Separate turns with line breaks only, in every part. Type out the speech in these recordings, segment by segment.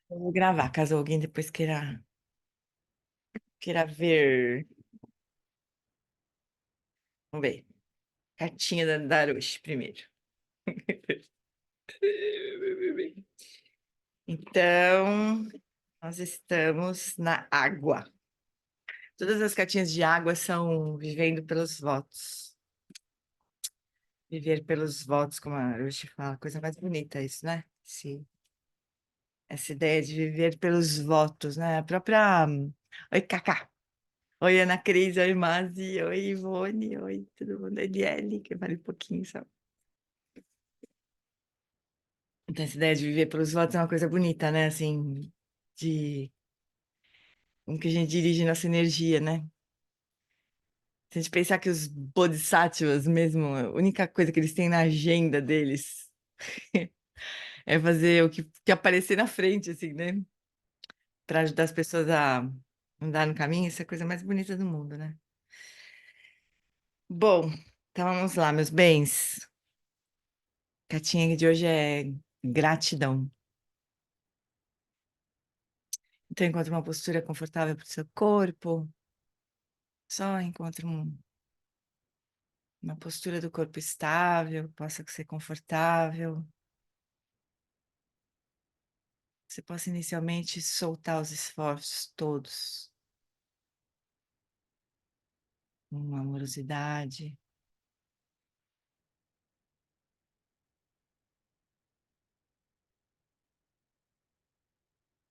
Eu vou gravar, caso alguém depois queira ver. Vamos ver. Cartinha da Darush primeiro. Então, nós estamos na água. Todas as cartinhas de água são vivendo pelos votos. Viver pelos votos, como a Darush fala, coisa mais bonita isso, né? Essa ideia de viver pelos votos, né? A própria. Oi, Cacá. Oi, Ana Cris. Oi, Mazi. Oi, Ivone. Oi, todo mundo. Eliele, que vale um pouquinho, sabe? Então, essa ideia de viver pelos votos é uma coisa bonita, né? Assim, de como que a gente dirige nossa energia, né? Se a gente pensar que os bodhisattvas mesmo, a única coisa que eles têm na agenda deles é fazer o que aparecer na frente, assim, né? Para ajudar as pessoas a andar no caminho, isso é a coisa mais bonita do mundo, né? Bom, então vamos lá, meus bens. A cartinha de hoje é gratidão. Então, encontre uma postura confortável para o seu corpo. Só encontre uma postura do corpo estável, possa ser confortável. Você possa inicialmente soltar os esforços todos, com amorosidade.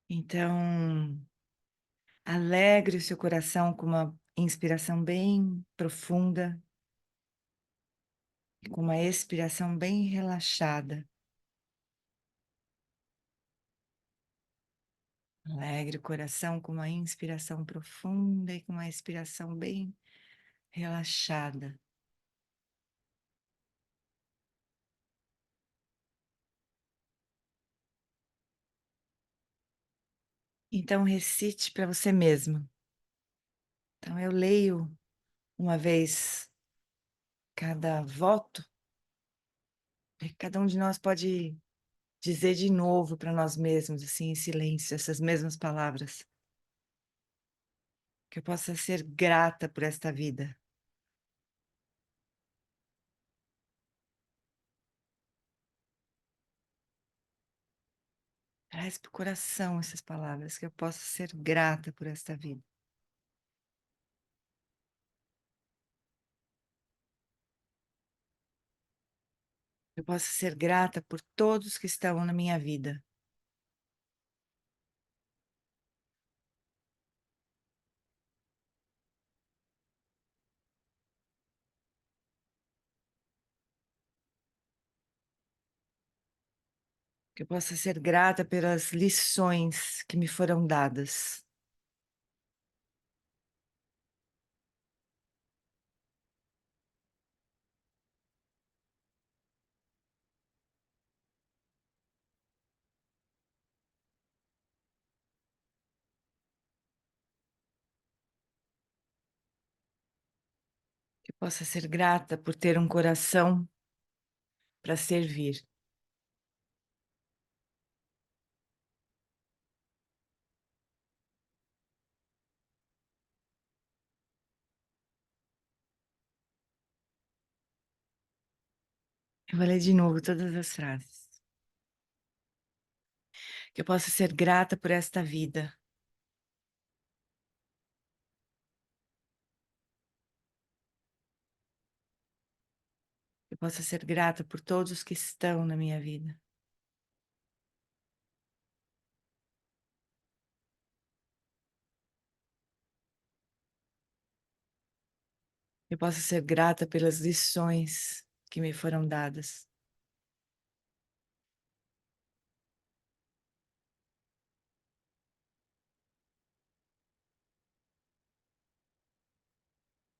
Então, alegre o seu coração com uma inspiração bem profunda, e com uma expiração bem relaxada. Alegre o coração com uma inspiração profunda e com uma expiração bem relaxada. Então, recite para você mesmo. Então, eu leio uma vez cada voto, e cada um de nós pode dizer de novo para nós mesmos, assim, em silêncio, essas mesmas palavras. Que eu possa ser grata por esta vida. Traz para o coração essas palavras, que eu possa ser grata por esta vida. Eu possa ser grata por todos que estão na minha vida. Que eu possa ser grata pelas lições que me foram dadas. Que eu possa ser grata por ter um coração para servir. Eu vou ler de novo todas as frases. Que eu possa ser grata por esta vida. Que eu possa ser grata por todos que estão na minha vida. Eu possa ser grata pelas lições que me foram dadas.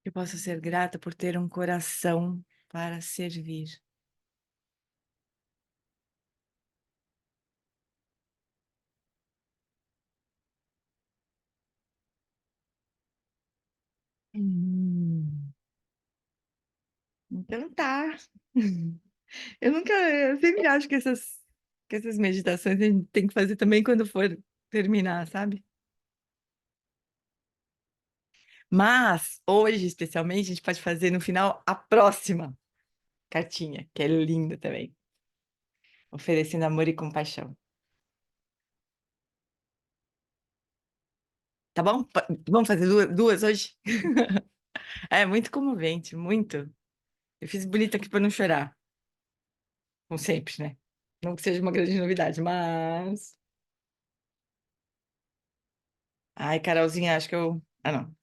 Eu possa ser grata por ter um coração para servir. Hum, então tá. Eu sempre acho que essas Que essas meditações a gente tem que fazer também quando for terminar, sabe? Mas hoje, especialmente, a gente pode fazer no final a próxima cartinha, que é linda também. Oferecendo amor e compaixão. Tá bom? Vamos fazer duas hoje? É muito comovente, muito. Eu fiz bonito aqui para não chorar, como sempre, né? Não que seja uma grande novidade, mas. Ai, Carolzinha, acho que eu. Ah, não.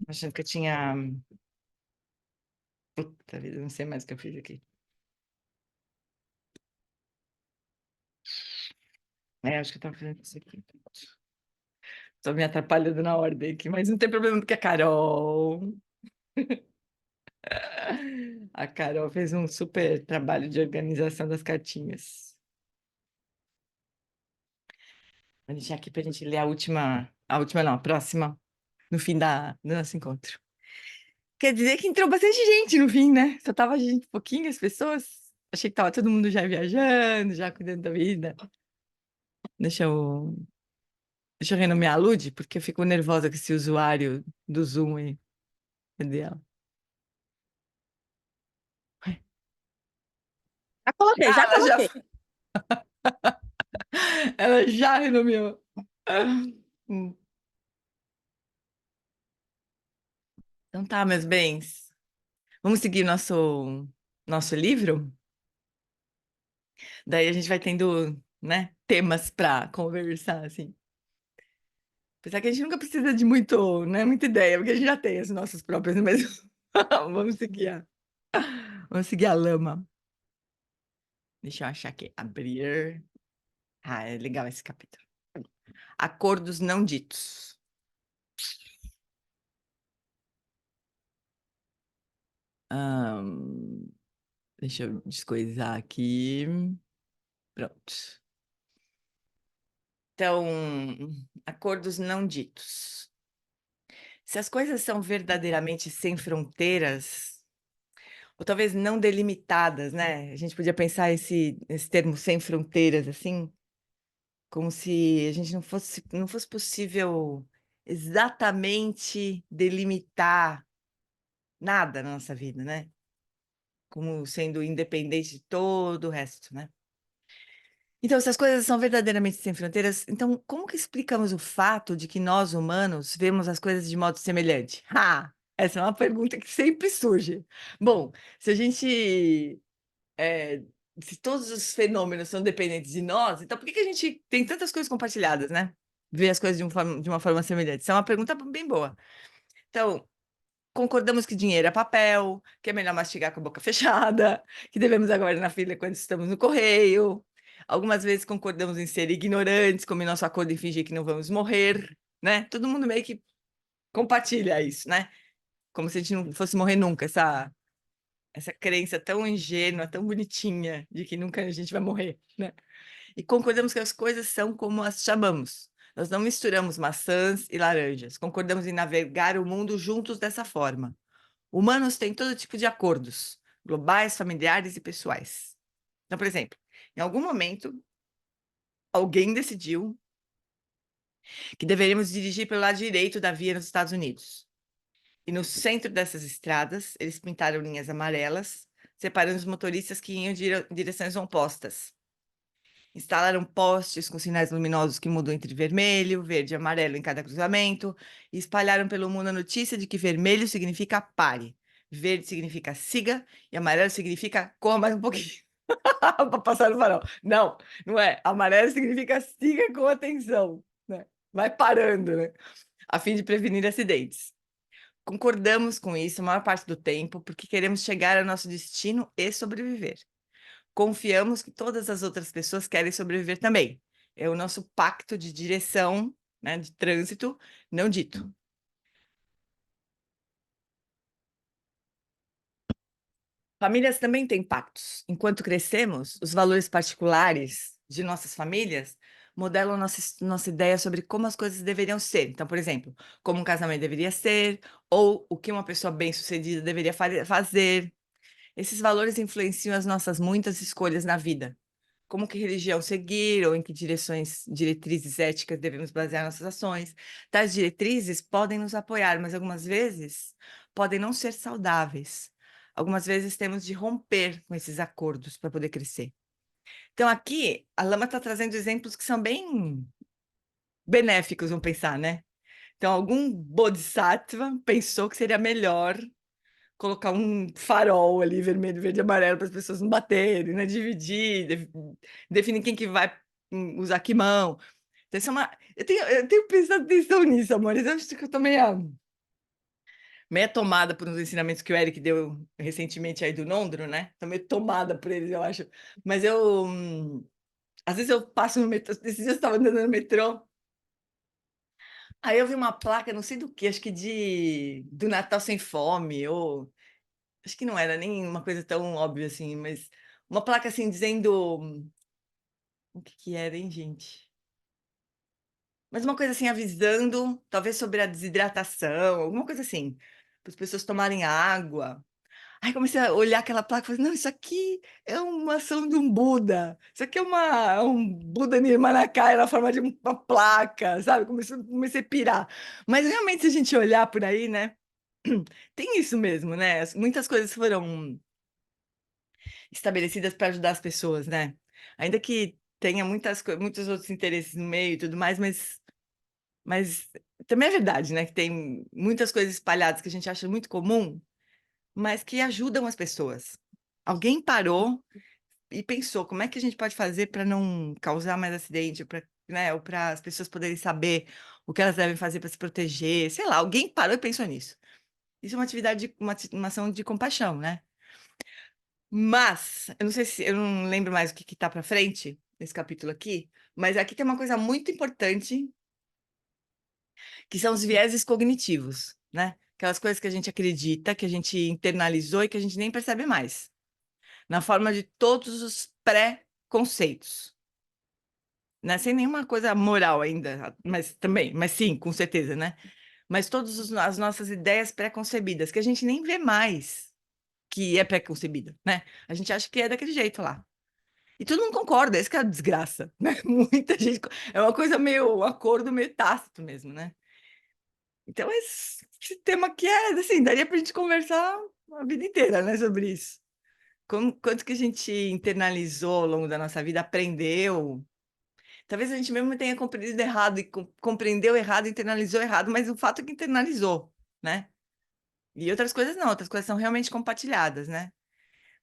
Achando que eu tinha. Puta vida, não sei mais o que eu fiz aqui. É, acho que eu tava fazendo isso aqui. Tô me atrapalhando na ordem aqui, mas não tem problema, porque a Carol. A Carol fez um super trabalho de organização das cartinhas. Vou deixar aqui pra gente ler a última. A última não, a próxima, no fim do nosso encontro. Quer dizer que entrou bastante gente no fim, né? Só tava gente, pouquinhas pessoas. Achei que tava todo mundo já viajando, já cuidando da vida. Deixa eu, deixa eu renomear a Lud, porque eu fico nervosa com esse usuário do Zoom aí. Cadê ela?
Já coloquei,
Ah,
já coloquei.
ela já renomeou. Hum. Então tá, meus bens. Vamos seguir nosso livro? Daí a gente vai tendo, né, temas para conversar, assim. Apesar que a gente nunca precisa de muito, né, muita ideia, porque a gente já tem as nossas próprias, mas vamos seguir a lama. Deixa eu achar aqui. Abrir. Ah, é legal esse capítulo. Acordos não ditos. Ahn, deixa eu descoisar aqui. Pronto. Então, acordos não ditos. Se as coisas são verdadeiramente sem fronteiras, ou talvez não delimitadas, né? A gente podia pensar esse termo sem fronteiras, assim, como se a gente não fosse possível exatamente delimitar nada na nossa vida, né? Como sendo independente de todo o resto, né? Então, se as coisas são verdadeiramente sem fronteiras, então como que explicamos o fato de que nós, humanos, vemos as coisas de modo semelhante? Essa é uma pergunta que sempre surge. Bom, se a gente é, se todos os fenômenos são dependentes de nós, então por que que a gente tem tantas coisas compartilhadas, né? Vê as coisas de uma forma semelhante. Isso é uma pergunta bem boa. Então, concordamos que dinheiro é papel, que é melhor mastigar com a boca fechada, que devemos aguardar na fila quando estamos no correio. Algumas vezes concordamos em ser ignorantes, como em nosso acordo em fingir que não vamos morrer, né? Todo mundo meio que compartilha isso, né? Como se a gente não fosse morrer nunca, essa crença tão ingênua, tão bonitinha de que nunca a gente vai morrer, né? E concordamos que as coisas são como as chamamos. Nós não misturamos maçãs e laranjas. Concordamos em navegar o mundo juntos dessa forma. Humanos têm todo tipo de acordos, globais, familiares e pessoais. Então, por exemplo, em algum momento, alguém decidiu que deveríamos dirigir pelo lado direito da via nos Estados Unidos. E no centro dessas estradas, eles pintaram linhas amarelas, separando os motoristas que iam em direções opostas. Instalaram postes com sinais luminosos que mudam entre vermelho, verde e amarelo em cada cruzamento, e espalharam pelo mundo a notícia de que vermelho significa pare, verde significa siga e amarelo significa corra mais um pouquinho para passar no farol. Não, não é. Amarelo significa siga com atenção, né? Vai parando, né? A fim de prevenir acidentes. Concordamos com isso a maior parte do tempo, porque queremos chegar ao nosso destino e sobreviver. Confiamos que todas as outras pessoas querem sobreviver também. É o nosso pacto de direção, né, de trânsito, não dito. Famílias também têm pactos. Enquanto crescemos, os valores particulares de nossas famílias modelam nossa ideia sobre como as coisas deveriam ser. Então, por exemplo, como um casamento deveria ser, ou o que uma pessoa bem-sucedida deveria fazer. Esses valores influenciam as nossas muitas escolhas na vida. como que religião seguir, ou em que diretrizes éticas devemos basear nossas ações. Tais diretrizes podem nos apoiar, mas algumas vezes podem não ser saudáveis. Algumas vezes temos de romper com esses acordos para poder crescer. Então, aqui, a Lama está trazendo exemplos que são bem benéficos, vamos pensar, né? Então, algum bodhisattva pensou que seria melhor colocar um farol ali, vermelho, verde e amarelo, para as pessoas não baterem, né? Dividir, definir quem que vai usar que mão. Então, isso é uma... eu tenho prestado atenção nisso, amores. Eu acho que eu tô meio tomada por uns ensinamentos que o Eric deu recentemente aí do Nondro, né? Tô meio tomada por eles, eu acho. Mas às vezes eu passo no metrô, esses dias eu estava andando no metrô, aí eu vi uma placa, não sei do que, acho que do Natal Sem Fome, ou acho que não era nem uma coisa tão óbvia assim, mas uma placa assim dizendo o que que era, hein, gente? Mas uma coisa assim avisando, talvez sobre a desidratação, alguma coisa assim, para as pessoas tomarem água. Aí comecei a olhar aquela placa e falei, não, isso aqui é uma ação de um Buda. Isso aqui é um Buda Nirmanakaya na forma de uma placa, sabe? Comecei a pirar. Mas realmente, se a gente olhar por aí, né? Tem isso mesmo, né? Muitas coisas foram estabelecidas para ajudar as pessoas, né? Ainda que tenha muitos outros interesses no meio e tudo mais, mas também é verdade, né? Que tem muitas coisas espalhadas que a gente acha muito comum, mas que ajudam as pessoas. Alguém parou e pensou como é que a gente pode fazer para não causar mais acidente, para, né, ou para as pessoas poderem saber o que elas devem fazer para se proteger, sei lá, alguém parou e pensou nisso. Isso é uma atividade, uma ação de compaixão, né? Mas, eu não sei se, eu não lembro mais o que está para frente nesse capítulo aqui, mas aqui tem uma coisa muito importante, que são os vieses cognitivos, né? Aquelas coisas que a gente acredita, que a gente internalizou e que a gente nem percebe mais, na forma de todos os pré-conceitos, né? Sem nenhuma coisa moral ainda, mas também, mas sim, com certeza, né? Mas todas as nossas ideias pré-concebidas, que a gente nem vê mais que é pré-concebida, né? A gente acha que é daquele jeito lá. E todo mundo concorda, essa que é a desgraça, né? Muita gente. É uma coisa meio, um acordo meio tácito mesmo, né? Então, esse tema aqui é assim, daria para a gente conversar a vida inteira, né, sobre isso. Quanto que a gente internalizou ao longo da nossa vida, aprendeu. Talvez a gente mesmo tenha compreendido errado e compreendeu errado, internalizou errado, mas o fato é que internalizou, né? E outras coisas não, outras coisas são realmente compartilhadas, né?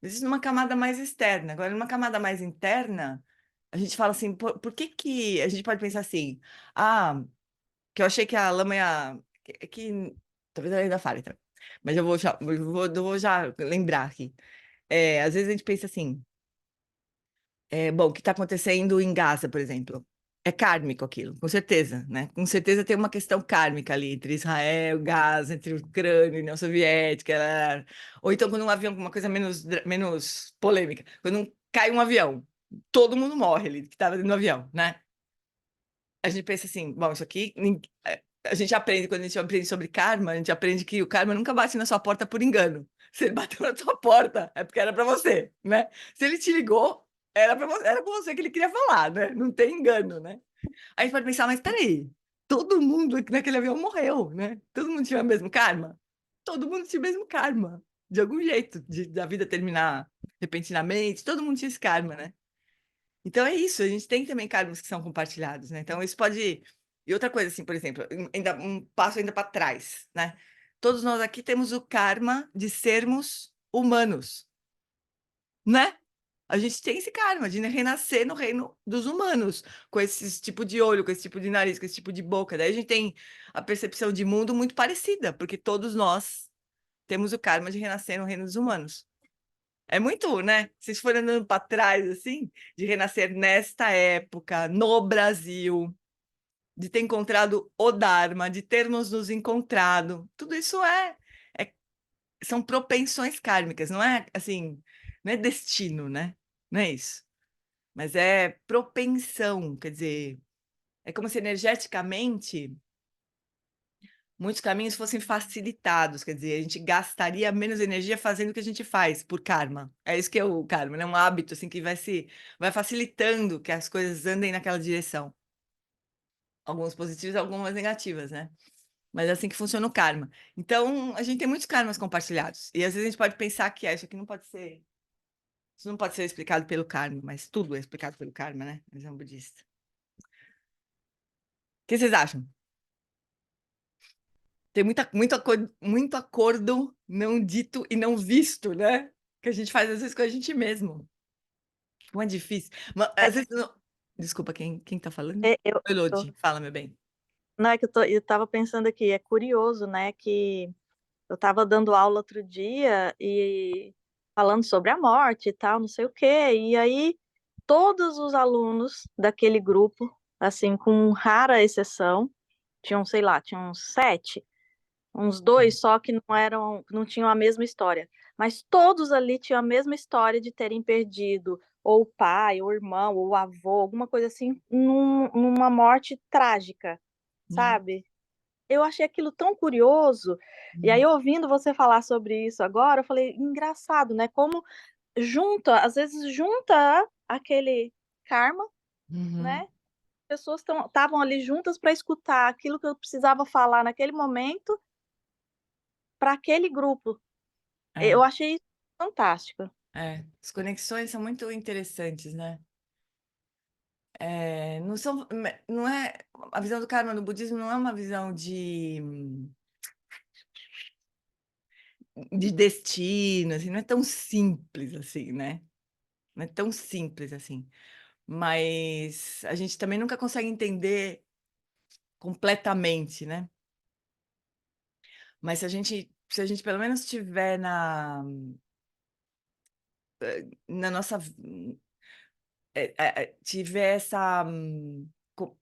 Mas isso numa camada mais externa. Agora, numa camada mais interna, a gente fala assim, por que que a gente pode pensar assim, ah, que eu achei que a lama ia, que talvez ela ainda fale, tá? Mas eu vou já lembrar aqui. Às vezes a gente pensa assim, bom, o que está acontecendo em Gaza, por exemplo, é kármico aquilo, com certeza, né? Com certeza tem uma questão kármica ali entre Israel, Gaza, entre Ucrânia, União Soviética, ou então quando um avião, uma coisa menos polêmica, quando cai um avião, todo mundo morre ali que estava dentro do avião, né? A gente pensa assim, bom, isso aqui, a gente aprende, quando a gente aprende sobre karma, a gente aprende que o karma nunca bate na sua porta por engano. Se ele bateu na sua porta, é porque era para você, né? Se ele te ligou, era com você que ele queria falar, né? Não tem engano, né? Aí a gente pode pensar, mas peraí, todo mundo naquele avião morreu, né? Todo mundo tinha o mesmo karma? Todo mundo tinha o mesmo karma, de algum jeito, da vida terminar repentinamente, todo mundo tinha esse karma, né? Então é isso, a gente tem também karmas que são compartilhados, né? Então isso pode. E outra coisa, assim, por exemplo, ainda um passo ainda para trás, né? Todos nós aqui temos o karma de sermos humanos, né? A gente tem esse karma de renascer no reino dos humanos, com esse tipo de olho, com esse tipo de nariz, com esse tipo de boca. Daí a gente tem a percepção de mundo muito parecida, porque todos nós temos o karma de renascer no reino dos humanos. É muito, né? Se vocês forem andando para trás, assim, de renascer nesta época, no Brasil, de ter encontrado o Dharma, de termos nos encontrado, tudo isso é- são propensões kármicas, não é assim, não é destino, né? Não é isso. Mas é propensão, quer dizer, é como se energeticamente muitos caminhos fossem facilitados, quer dizer, a gente gastaria menos energia fazendo o que a gente faz por karma. É isso que é o karma, né? Um hábito assim que vai facilitando que as coisas andem naquela direção. Algumas positivas, algumas negativas, né? Mas é assim que funciona o karma. Então, a gente tem muitos karmas compartilhados. E às vezes a gente pode pensar que isso aqui não pode ser, isso não pode ser explicado pelo karma, mas tudo é explicado pelo karma, né? Na visão budista. O que vocês acham? Tem muito acordo não dito e não visto, né? Que a gente faz às vezes com a gente mesmo. Como é difícil. Mas,
É,
às vezes Desculpa, quem tá falando?
é,
Oi, Lodi, fala, meu bem.
não é que eu tava pensando aqui, é curioso, né, que eu estava dando aula outro dia e falando sobre a morte e tal, não sei o quê, e aí todos os alunos daquele grupo, assim, com rara exceção, tinham, sei lá, tinham uns 7, uns 2 só que não tinham a mesma história, mas todos ali tinham a mesma história de terem perdido ou o pai, ou o irmão, ou o avô, alguma coisa assim, numa morte trágica,
Uhum,
sabe? Eu achei aquilo tão curioso, e aí
uhum,
ouvindo você falar sobre isso agora, eu falei: "Engraçado, né, como às vezes junta aquele karma,
uhum,
né, pessoas estavam ali juntas para escutar aquilo que eu precisava falar naquele momento, para aquele grupo".
é,
Eu achei isso fantástico.
é. As conexões são muito interessantes, né? É, não são, não é, a visão do karma no budismo não é uma visão de destino, assim, não é tão simples assim, né? Não é tão simples assim. Mas a gente também nunca consegue entender completamente, né? Mas se a gente pelo menos tiver na nossa, tiver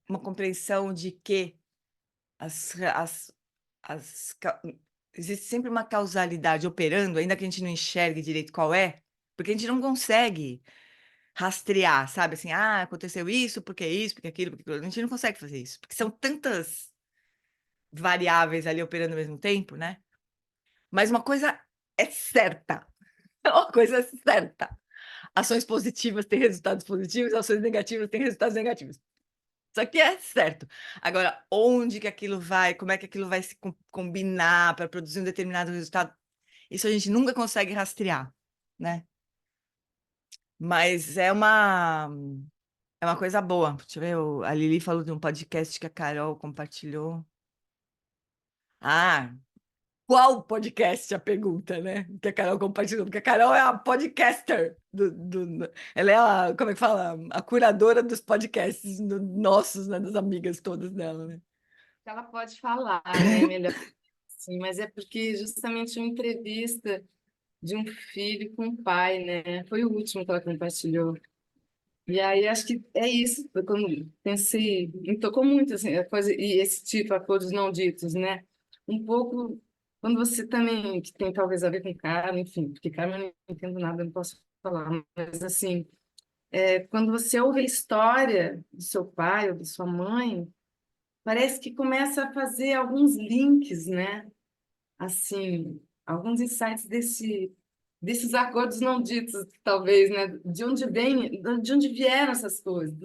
uma compreensão de que as, ra- as, ca- existe sempre uma causalidade operando, ainda que a gente não enxergue direito qual é, porque a gente não consegue rastrear, sabe? Assim, aconteceu isso, porque aquilo, porque aquilo. A gente não consegue fazer isso, porque são tantas variáveis ali operando ao mesmo tempo, né? Mas uma coisa é certa, uma coisa é certa. Ações positivas têm resultados positivos, ações negativas têm resultados negativos. Isso aqui é certo. Agora, onde que aquilo vai, como é que aquilo vai se combinar para produzir um determinado resultado, isso a gente nunca consegue rastrear, né? Mas é uma coisa boa. Deixa eu ver, a Lili falou de um podcast que a Carol compartilhou. Ah, qual podcast? A pergunta, né? Que a Carol compartilhou, porque a Carol é a podcaster ela é como é que fala? A curadora dos podcasts nossos, né? Das amigas todas dela, né?
Ela pode falar, né? Melhor assim, mas é porque justamente uma entrevista de um filho com um pai, né? Foi o último que ela compartilhou. E aí acho que é isso, foi quando pensei, me tocou muito assim, a coisa, e esse tipo, acordos não ditos, né? Um pouco quando você também, que tem talvez a ver com karma, enfim, porque karma eu não entendo nada, não posso falar, mas assim, quando você ouve a história do seu pai ou da sua mãe, parece que começa a fazer alguns links, né? Assim, alguns insights desses acordos não ditos, talvez, né? De onde vieram essas coisas?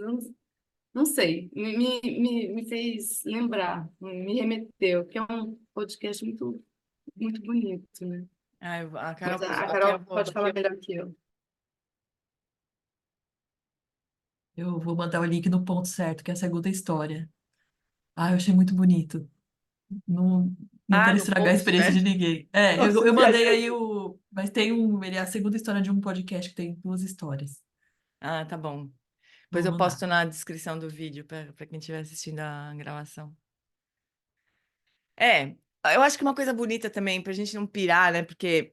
Não sei, me fez lembrar, me remeteu, que é um podcast muito, muito bonito, né?
A Carol
Mas
pode
a
falar.
Carol pode falar melhor que eu.
Eu vou mandar o link no ponto certo, que é a segunda história. Eu achei muito bonito. Não, não quero
No
estragar a
ponto
experiência de
certo.
ninguém.
Nossa,
Eu mandei aí
viajei.
o. Mas tem ele é a segunda história de um podcast que tem duas histórias.
Tá bom. Depois
Vou
eu
mandar.
posto na descrição do vídeo para quem estiver assistindo a gravação. É, eu acho que uma coisa bonita também, para a gente não pirar, né? Porque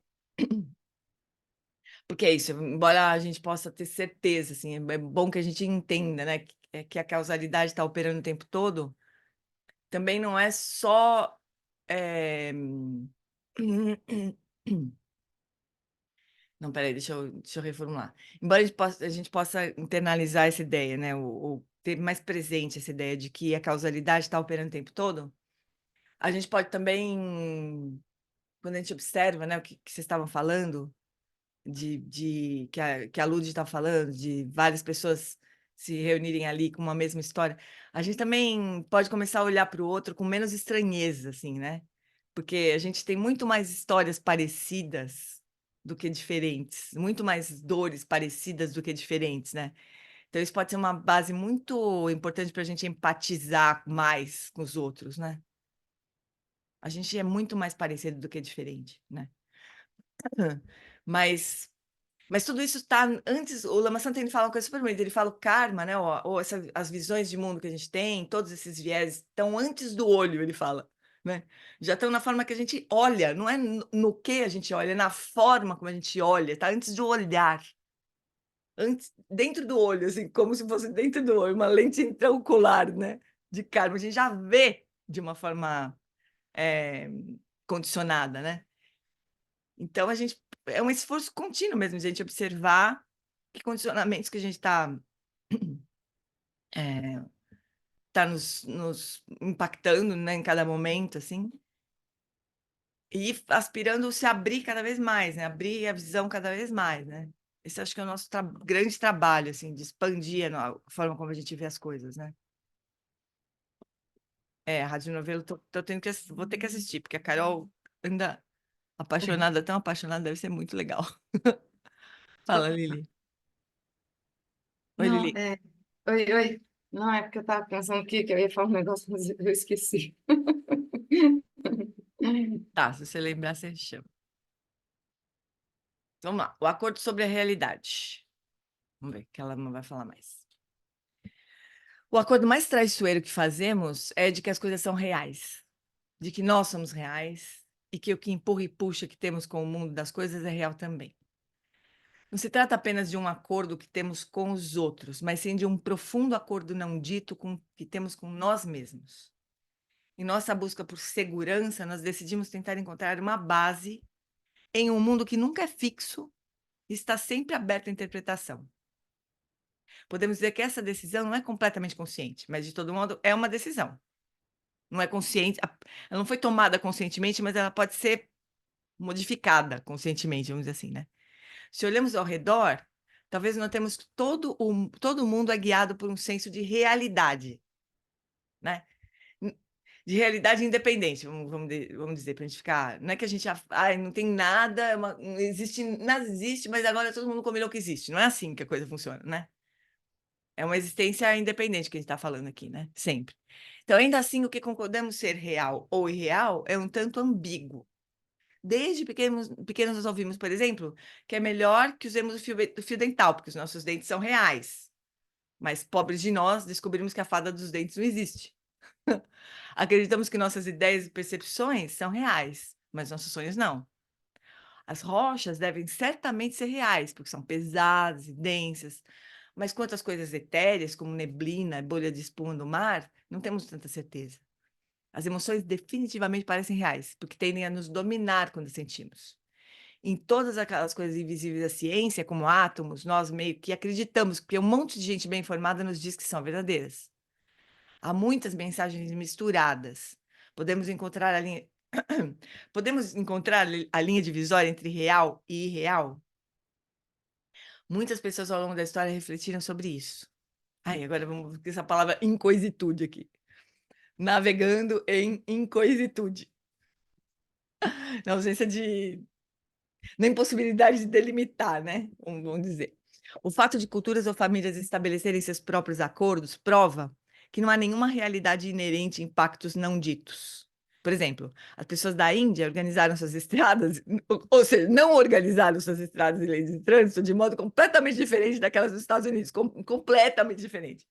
é isso, embora a gente possa ter certeza, assim, é bom que a gente entenda, né? Que a causalidade está operando o tempo todo, também não é só. é, Não, peraí, deixa eu reformular. Embora a gente possa internalizar essa ideia, né? Ou ter mais presente essa ideia de que a causalidade está operando o tempo todo, A gente pode também, quando a gente observa, né, o que vocês estavam falando, que a Lud está falando, de várias pessoas se reunirem ali com uma mesma história, a gente também pode começar a olhar para o outro com menos estranheza, assim, né? Porque a gente tem muito mais histórias parecidas do que diferentes, muito mais dores parecidas do que diferentes, né? Então, isso pode ser uma base muito importante para a gente empatizar mais com os outros, né? A gente é muito mais parecido do que diferente, né? Mas tudo isso está antes. O Lama Santana fala uma coisa super bonita. Ele fala o karma, né? Ou as visões de mundo que a gente tem, todos esses viés estão antes do olho, ele fala, né? Já estão na forma que a gente olha, não é no que a gente olha, é na forma como a gente olha, tá antes do olhar, antes, dentro do olho, assim, como se fosse dentro do olho, uma lente intraocular, né? De karma. A gente já vê de uma forma condicionada, né? Então, é um esforço contínuo mesmo, de a gente observar que condicionamentos que a gente está tá nos impactando, né, em cada momento, assim, e aspirando se abrir cada vez mais, né? Abrir a visão cada vez mais, né? Esse acho que é o nosso grande trabalho, assim, de expandir a forma como a gente vê as coisas, né? A Rádio Novelo, tô tendo vou ter que assistir, porque a Carol anda apaixonada, tão apaixonada, deve ser muito legal. Fala, Lili. Oi,
Não,
Lili.
oi, oi. Não, é porque eu estava pensando aqui que eu ia falar um negócio, mas eu esqueci.
Tá, se você lembrar, você chama. Vamos lá. O acordo sobre a realidade. Vamos ver, que ela não vai falar mais. O acordo mais traiçoeiro que fazemos é de que as coisas são reais, de que nós somos reais e que o que empurra e puxa que temos com o mundo das coisas é real também. Não se trata apenas de um acordo que temos com os outros, mas sim de um profundo acordo não dito que temos com nós mesmos. Em nossa busca por segurança, nós decidimos tentar encontrar uma base em um mundo que nunca é fixo e está sempre aberto à interpretação. Podemos dizer que essa decisão não é completamente consciente, mas de todo modo é uma decisão. Não é consciente, ela não foi tomada conscientemente, mas ela pode ser modificada conscientemente, vamos dizer assim, né? Se olhamos ao redor, talvez notemos que todo mundo é guiado por um senso de realidade, né? De realidade independente, vamos dizer, para a gente ficar. Não é que a gente não tem nada, não existe, nada existe, mas agora todo mundo combinou que existe. Não é assim que a coisa funciona, né? É uma existência independente que a gente está falando aqui, né? Sempre. Então, ainda assim, o que concordamos ser real ou irreal é um tanto ambíguo. Desde pequenos nós ouvimos, por exemplo, que é melhor que usemos o fio dental, porque os nossos dentes são reais. Mas, pobres de nós, descobrimos que a fada dos dentes não existe. Acreditamos que nossas ideias e percepções são reais, mas nossos sonhos não. As rochas devem certamente ser reais, porque são pesadas e densas, mas quanto às coisas etéreas, como neblina, bolha de espuma do mar, não temos tanta certeza. As emoções definitivamente parecem reais, porque tendem a nos dominar quando sentimos. Em todas aquelas coisas invisíveis da ciência, como átomos, nós meio que acreditamos, porque um monte de gente bem informada nos diz que são verdadeiras. Há muitas mensagens misturadas. Podemos encontrar a linha, podemos encontrar a linha divisória entre real e irreal? Muitas pessoas ao longo da história refletiram sobre isso. Ai, agora vamos ver essa palavra incoisitude aqui. Navegando em incoisitude. Na ausência na impossibilidade de delimitar, né? Vamos dizer. O fato de culturas ou famílias estabelecerem seus próprios acordos prova que não há nenhuma realidade inerente em pactos não ditos. Por exemplo, as pessoas da Índia organizaram suas estradas, ou seja, não organizaram suas estradas e leis de trânsito de modo completamente diferente daquelas dos Estados Unidos, completamente diferente.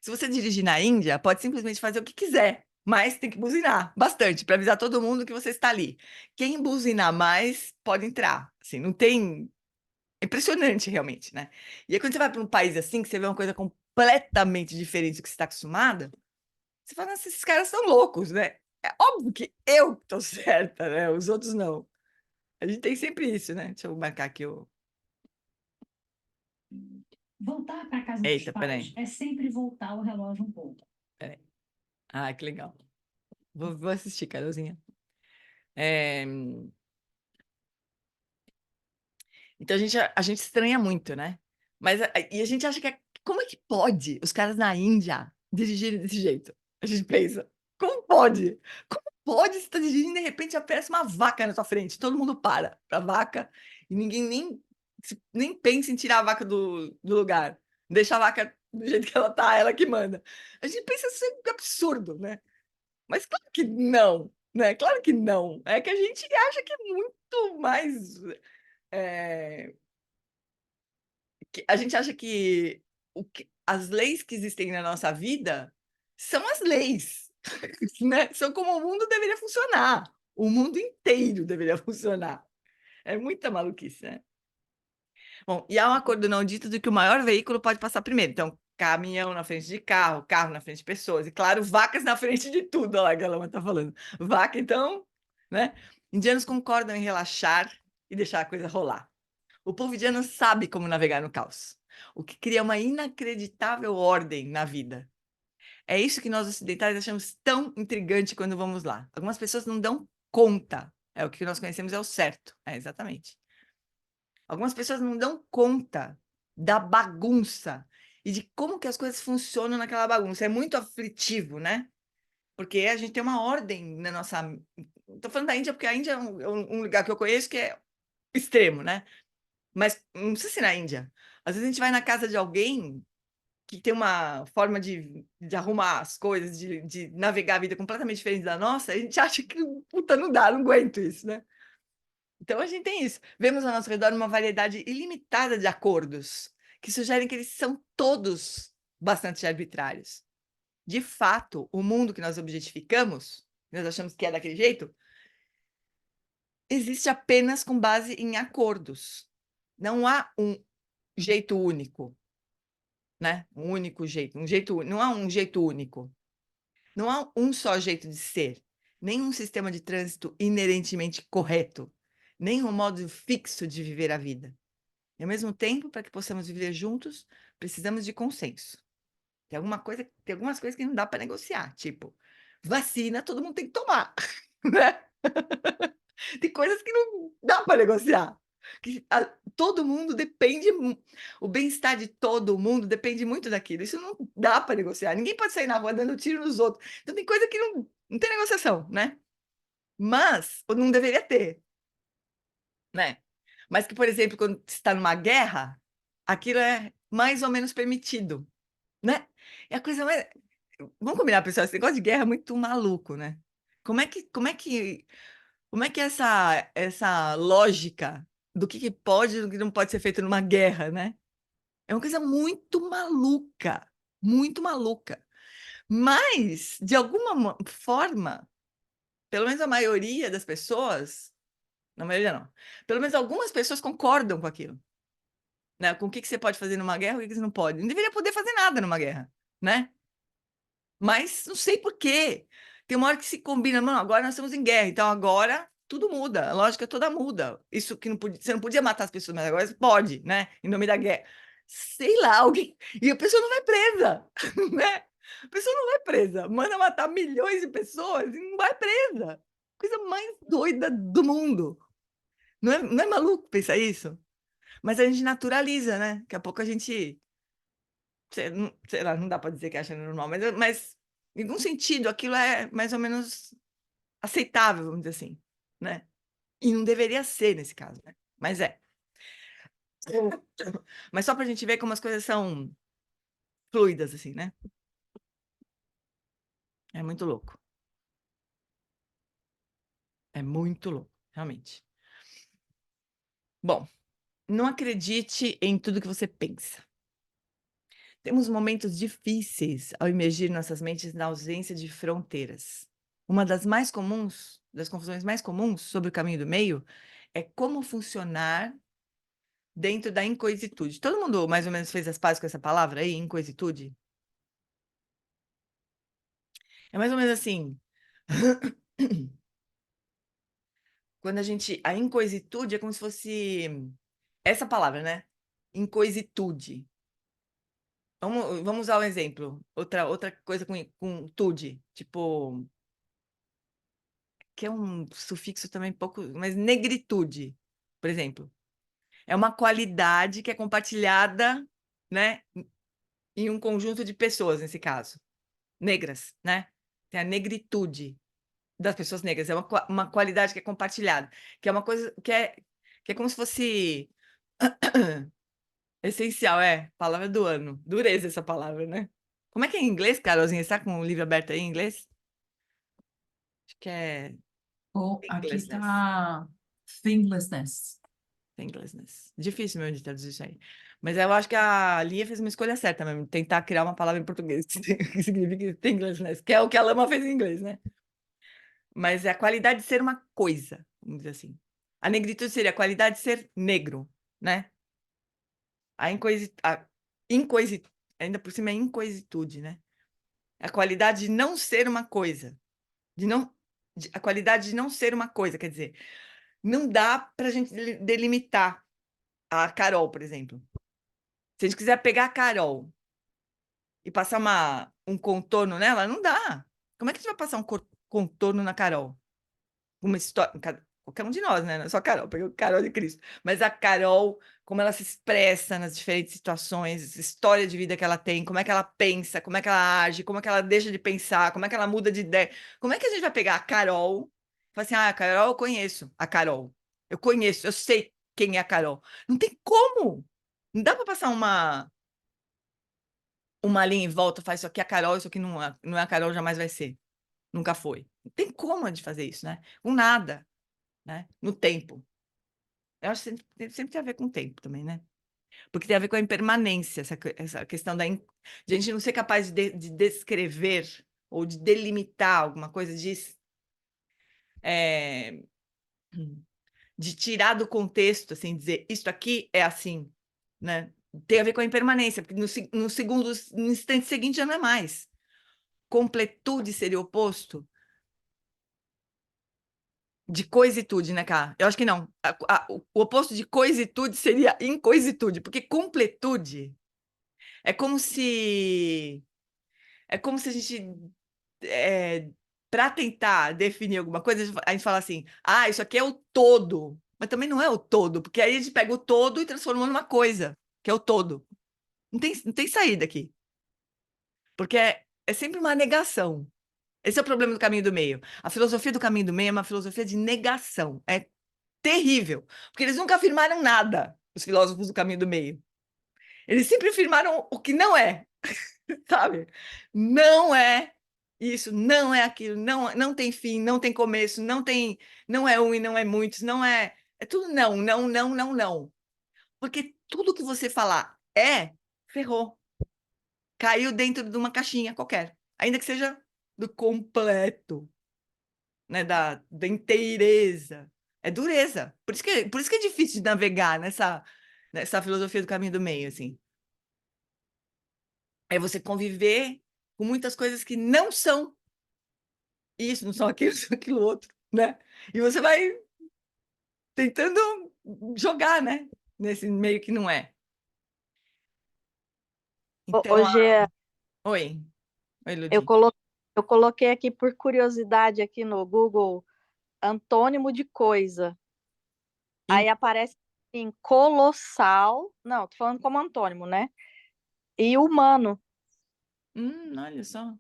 Se você dirigir na Índia, pode simplesmente fazer o que quiser, mas tem que buzinar bastante para avisar todo mundo que você está ali. Quem buzinar mais pode entrar. Assim, não tem. É impressionante, realmente, né? E aí, quando você vai para um país assim, que você vê uma coisa completamente diferente do que você está acostumada, você fala, nossa, esses caras são loucos, né? É óbvio que eu estou certa, né? Os outros não. A gente tem sempre isso, né? Deixa eu marcar aqui o.
Voltar para casa dos
Eita,
pais
peraí.
é sempre voltar o relógio um pouco.
Peraí. Ah, que legal. Vou assistir, Carolzinha. É, Então a gente estranha muito, né? E a gente acha que como é que pode os caras na Índia dirigirem desse jeito? A gente pensa, como pode? Como pode você estar dirigindo e de repente aparece uma vaca na sua frente? Todo mundo para pra vaca e ninguém nem pensa em tirar a vaca do lugar. Deixa a vaca do jeito que ela tá, ela que manda. A gente pensa isso é absurdo, né? Mas claro que não, né? Claro que não. É que a gente acha que é muito mais. é, a gente acha que, as leis que existem na nossa vida são as leis, né? São como o mundo deveria funcionar. O mundo inteiro deveria funcionar. É muita maluquice, né? Bom, e há um acordo não dito de que o maior veículo pode passar primeiro. Então, caminhão na frente de carro, carro na frente de pessoas. E, claro, vacas na frente de tudo. Olha lá que a Lama está falando. Vaca, então, né? Indianos concordam em relaxar e deixar a coisa rolar. O povo indiano sabe como navegar no caos, o que cria uma inacreditável ordem na vida. É isso que nós ocidentais achamos tão intrigante quando vamos lá. Algumas pessoas não dão conta. É o que nós conhecemos é o certo. É, exatamente. Algumas pessoas não dão conta da bagunça e de como que as coisas funcionam naquela bagunça. É muito aflitivo, né? Porque a gente tem uma ordem na nossa... Estou falando da Índia porque a Índia é um lugar que eu conheço que é extremo, né? Mas não precisa ser na Índia. Às vezes a gente vai na casa de alguém que tem uma forma de arrumar as coisas, de navegar a vida completamente diferente da nossa, a gente acha que, puta, não dá, não aguento isso, né? Então a gente tem isso. Vemos ao nosso redor uma variedade ilimitada de acordos que sugerem que eles são todos bastante arbitrários. De fato, o mundo que nós objetificamos, nós achamos que é daquele jeito, existe apenas com base em acordos. Não há um jeito único, né? Um único jeito, não há um jeito único. Não há um só jeito de ser, nem um sistema de trânsito inerentemente correto, nem um modo fixo de viver a vida. E, ao mesmo tempo, para que possamos viver juntos, precisamos de consenso. Tem algumas coisas que não dá para negociar, tipo, vacina todo mundo tem que tomar, né? Tem coisas que não dá para negociar. Todo mundo depende, o bem-estar de todo mundo depende muito daquilo. Isso não dá para negociar. Ninguém pode sair na rua dando tiro nos outros. Então tem coisa que não tem negociação, né? Mas não deveria ter, né? Mas que, por exemplo, quando você está numa guerra, aquilo é mais ou menos permitido, né? É a coisa mais... Vamos combinar, pessoal, esse negócio de guerra é muito maluco, né? Como é que essa lógica do que pode e do que não pode ser feito numa guerra, né? É uma coisa muito maluca, muito maluca. Mas, de alguma forma, pelo menos a maioria das pessoas, na maioria não, pelo menos algumas pessoas concordam com aquilo, né? Com o que você pode fazer numa guerra e o que você não pode. Não deveria poder fazer nada numa guerra, né? Mas não sei por quê. Tem uma hora que se combina, mano, agora nós estamos em guerra, então agora tudo muda, a lógica toda muda. Isso que não podia, você não podia matar as pessoas, mas agora você pode, né? Em nome da guerra. Sei lá, alguém. E a pessoa não vai presa, né? A pessoa não vai presa. Manda matar milhões de pessoas e não vai presa. Coisa mais doida do mundo. Não é maluco pensar isso? Mas a gente naturaliza, né? Daqui a pouco a gente sei lá, não dá para dizer que acha normal, mas em algum sentido aquilo é mais ou menos aceitável, vamos dizer assim, né? E não deveria ser nesse caso, né? Mas é. Mas só para a gente ver como as coisas são fluidas, assim, né? É muito louco. É muito louco, realmente. Bom, não acredite em tudo que você pensa. Temos momentos difíceis ao imergir nossas mentes na ausência de fronteiras. Uma das confusões mais comuns sobre o caminho do meio é como funcionar dentro da incoisitude. Todo mundo mais ou menos fez as pazes com essa palavra aí, incoisitude? É mais ou menos assim. Quando a incoisitude é como se fosse essa palavra, né? Incoisitude. Vamos usar um exemplo. Outra coisa com tude. Tipo, que é um sufixo também pouco, mas negritude, por exemplo, é uma qualidade que é compartilhada, né, em um conjunto de pessoas, nesse caso, negras, né? Tem a negritude das pessoas negras, é uma qualidade que é compartilhada, que é uma coisa que é como se fosse essencial, palavra do ano. Dureza essa palavra, né? Como é que é em inglês, Carolzinha? Está com o livro aberto aí em inglês? Acho que é
Ou aqui
Thinglessness.
tá thinglessness.
Thinglessness. Difícil mesmo de traduzir isso aí. Mas eu acho que a Linha fez uma escolha certa mesmo, tentar criar uma palavra em português que significa thinglessness, que é o que a Lama fez em inglês, né? Mas é a qualidade de ser uma coisa, vamos dizer assim. A negritude seria a qualidade de ser negro, né? A ainda por cima é incoisitude, né? A qualidade de não ser uma coisa, a qualidade de não ser uma coisa, quer dizer, não dá para a gente delimitar a Carol, por exemplo. Se a gente quiser pegar a Carol e passar um contorno nela, não dá. Como é que a gente vai passar um contorno na Carol? Uma história, qualquer um de nós, né? Não é só a Carol, peguei o Carol de Cristo. Mas a Carol, como ela se expressa nas diferentes situações, história de vida que ela tem, como é que ela pensa, como é que ela age, como é que ela deixa de pensar, como é que ela muda de ideia. Como é que a gente vai pegar a Carol e falar assim, a Carol eu conheço, a Carol. Eu conheço, eu sei quem é a Carol. Não tem como. Não dá para passar uma linha em volta, faz isso aqui é a Carol, isso aqui não é a Carol, jamais vai ser. Nunca foi. Não tem como a gente fazer isso, né? Com nada, né? No tempo. Eu acho que sempre tem a ver com o tempo também, né? Porque tem a ver com a impermanência, essa questão de a gente não ser capaz de descrever ou de delimitar alguma coisa, é, de tirar do contexto, assim, dizer isso aqui é assim, né? Tem a ver com a impermanência, porque no instante seguinte já não é mais. Completude seria o oposto de coisitude, né, cara? Eu acho que não. O oposto de coisitude seria incoisitude, porque completude é como se a gente para tentar definir alguma coisa, a gente fala assim: "Ah, isso aqui é o todo". Mas também não é o todo, porque aí a gente pega o todo e transforma numa coisa, que é o todo. Não tem saída aqui, porque é sempre uma negação. Esse é o problema do caminho do meio. A filosofia do caminho do meio é uma filosofia de negação. É terrível, porque eles nunca afirmaram nada, os filósofos do caminho do meio. Eles sempre afirmaram o que não é, sabe? Não é isso, não é aquilo, não tem fim, não tem começo, não é um e não é muitos, não é, é tudo não, não, não, não, não. Porque tudo que você falar ferrou. Caiu dentro de uma caixinha qualquer, ainda que seja do completo, né, da inteireza. É dureza. Por isso que é difícil de navegar nessa filosofia do caminho do meio, assim. É você conviver com muitas coisas que não são isso, não são aquilo, são aquilo outro, né? E você vai tentando jogar, né? Nesse meio que não é. Então,
Hoje
oi,
eu
Ludi.
colo... eu coloquei aqui por curiosidade aqui no Google antônimo de coisa.
In-
Aí aparece em colossal, não, tô falando como antônimo, né? E humano.
olha só,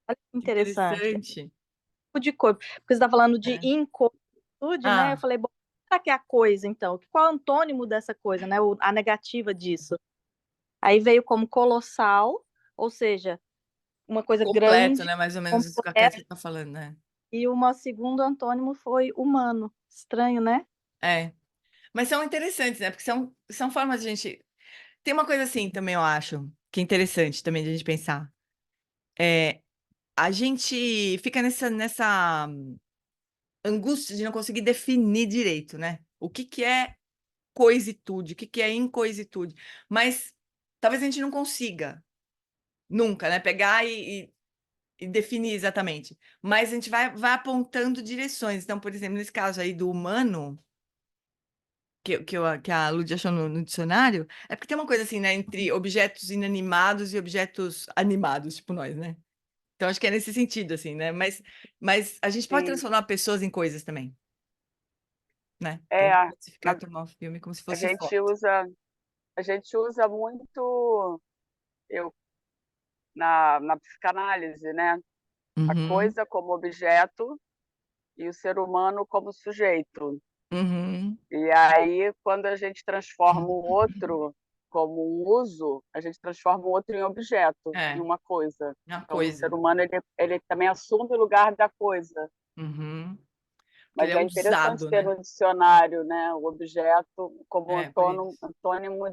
Olha que
que
interessante.
interessante.
Tipo de coisa, porque você está falando de
É.
incoitude, né? Eu
Ah,
falei, bom, será que é a coisa, então? Qual é o antônimo dessa coisa, né? A negativa disso. Aí veio como colossal, ou seja, uma coisa
completo,
grande,
né? Mais ou menos isso que a
completa,
Kézia está falando, né?
e o segundo antônimo foi humano. Estranho, né?
É. Mas são interessantes, né? Porque são formas de a gente. Tem uma coisa assim também, eu acho, que é interessante também de a gente pensar. A gente fica nessa angústia de não conseguir definir direito, né? O que que é coisitude, o que que é incoisitude. Mas talvez a gente não consiga nunca, né? Pegar e definir exatamente. Mas a gente vai apontando direções. Então, por exemplo, nesse caso aí do humano, que a Lud achou no dicionário, é porque tem uma coisa assim, né? Entre objetos inanimados e objetos animados, tipo nós, né? Então, acho que é nesse sentido, assim, né? Mas a gente pode
Sim.
transformar pessoas em coisas também, né?
É,
Então, pode ficar
na-
tomar o filme como se
a
fosse
gente
foto.
usa, a gente usa muito eu, na psicanálise, né? A
Uhum,
coisa como objeto e o ser humano como sujeito.
uhum.
E aí, quando a gente transforma o outro como um uso, a gente transforma o outro em objeto, em
É,
uma coisa.
uma
Então, o ser
coisa.
humano ele também assume o lugar da coisa.
Uhum. Porque ele
Mas
é
é interessante
usado,
ter
né?
no dicionário, né, o objeto como
É, por isso.
antônimo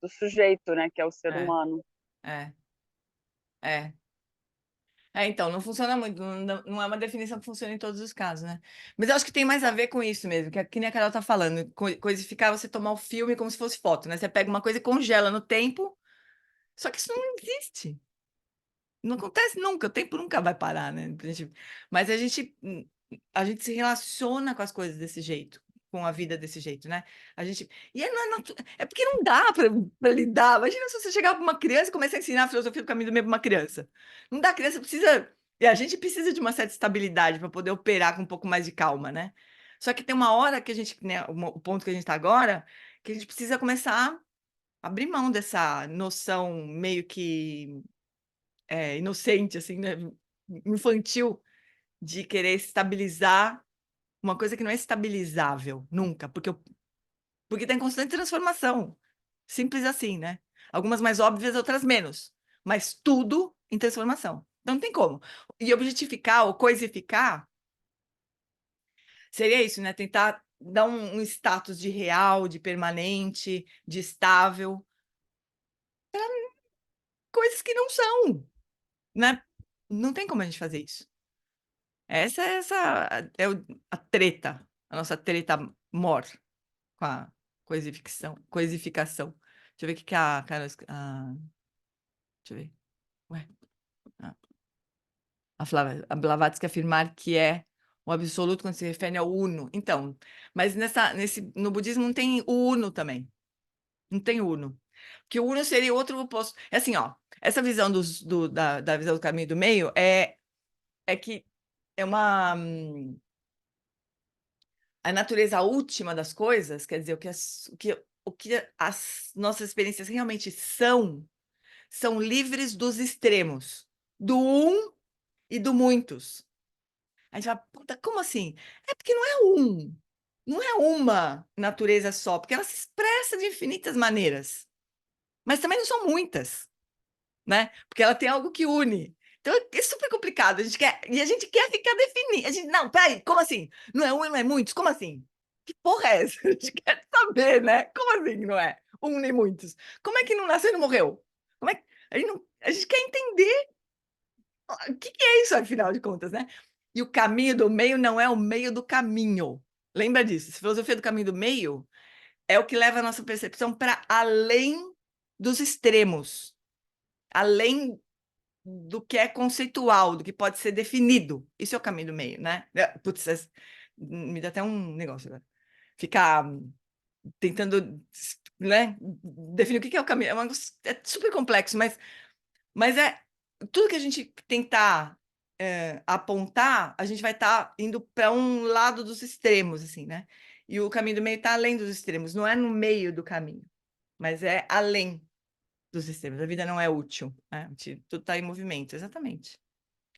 do sujeito, né, que é o ser
É,
humano.
é, é. Então, não funciona muito, não é uma definição que funciona em todos os casos, né? Mas eu acho que tem mais a ver com isso mesmo, que nem a Carol tá falando, coisificar você tomar o filme como se fosse foto, né? Você pega uma coisa e congela no tempo, só que isso não existe. Não acontece nunca, o tempo nunca vai parar, né? Mas a gente se relaciona com as coisas desse jeito, com a vida desse jeito, né? Não é, é porque não dá para lidar. Imagina se você chegar para uma criança e começar a ensinar a filosofia do caminho do meio para uma criança. Não dá, a criança precisa. E a gente precisa de uma certa estabilidade para poder operar com um pouco mais de calma, né? Só que tem uma hora que a gente, né, o ponto que a gente está agora, que a gente precisa começar a abrir mão dessa noção meio que inocente, assim, né? Infantil, de querer estabilizar uma coisa que não é estabilizável nunca, porque está em constante transformação. Simples assim, né? Algumas mais óbvias, outras menos, mas tudo em transformação. Então não tem como. E objetificar ou coisificar seria isso, né? Tentar dar um status de real, de permanente, de estável, coisas que não são, né? Não tem como a gente fazer isso. Essa é a treta, a nossa treta mor com a coisificação. Deixa eu ver o que que a Carol. Deixa eu ver. Ué, ah, a Blavatsky afirmar que é o absoluto quando se refere ao uno. Então, mas no budismo não tem o uno também. Não tem uno. Que o uno seria outro oposto. É assim, ó. Essa visão da visão do caminho do meio é que é uma. A natureza última das coisas, quer dizer, o que as nossas experiências realmente são livres dos extremos, do um e do muitos. A gente fala, puta, como assim? É porque não é um, não é uma natureza só, porque ela se expressa de infinitas maneiras, mas também não são muitas, né? Porque ela tem algo que une. Então é super complicado. E a gente quer ficar definindo. Não, peraí, como assim? Não é um e não é muitos? Como assim? Que porra é essa? A gente quer saber, né? Como assim não é um nem muitos? Como é que não nasceu e não morreu? Como é que... a gente quer entender o que é isso, afinal de contas, né? E o caminho do meio não é o meio do caminho. Lembra disso? A filosofia do caminho do meio é o que leva a nossa percepção para além dos extremos, além do que é conceitual, do que pode ser definido. Isso é o caminho do meio, né? Putz, me dá até um negócio agora. Ficar tentando, né, definir o que é o caminho. É super complexo, mas é tudo que a gente tentar apontar, a gente vai estar indo para um lado dos extremos, assim, né? E o caminho do meio está além dos extremos, não é no meio do caminho, mas é além dos extremos. A vida não é útil, né? Tudo está em movimento, exatamente.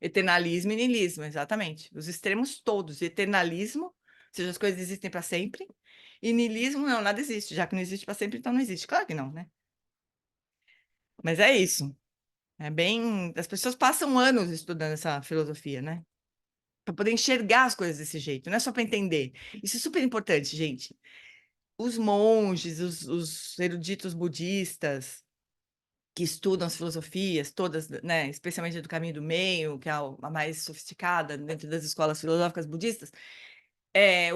Eternalismo e niilismo, exatamente. Os extremos todos. Eternalismo, ou seja, as coisas existem para sempre. E niilismo, não, nada existe. Já que não existe para sempre, então não existe. Claro que não, né? Mas é isso. É bem. As pessoas passam anos estudando essa filosofia, né? Para poder enxergar as coisas desse jeito, não é só para entender. Isso é super importante, gente. Os monges, os eruditos budistas, que estudam as filosofias todas, né, especialmente a do caminho do meio, que é a mais sofisticada dentro das escolas filosóficas budistas,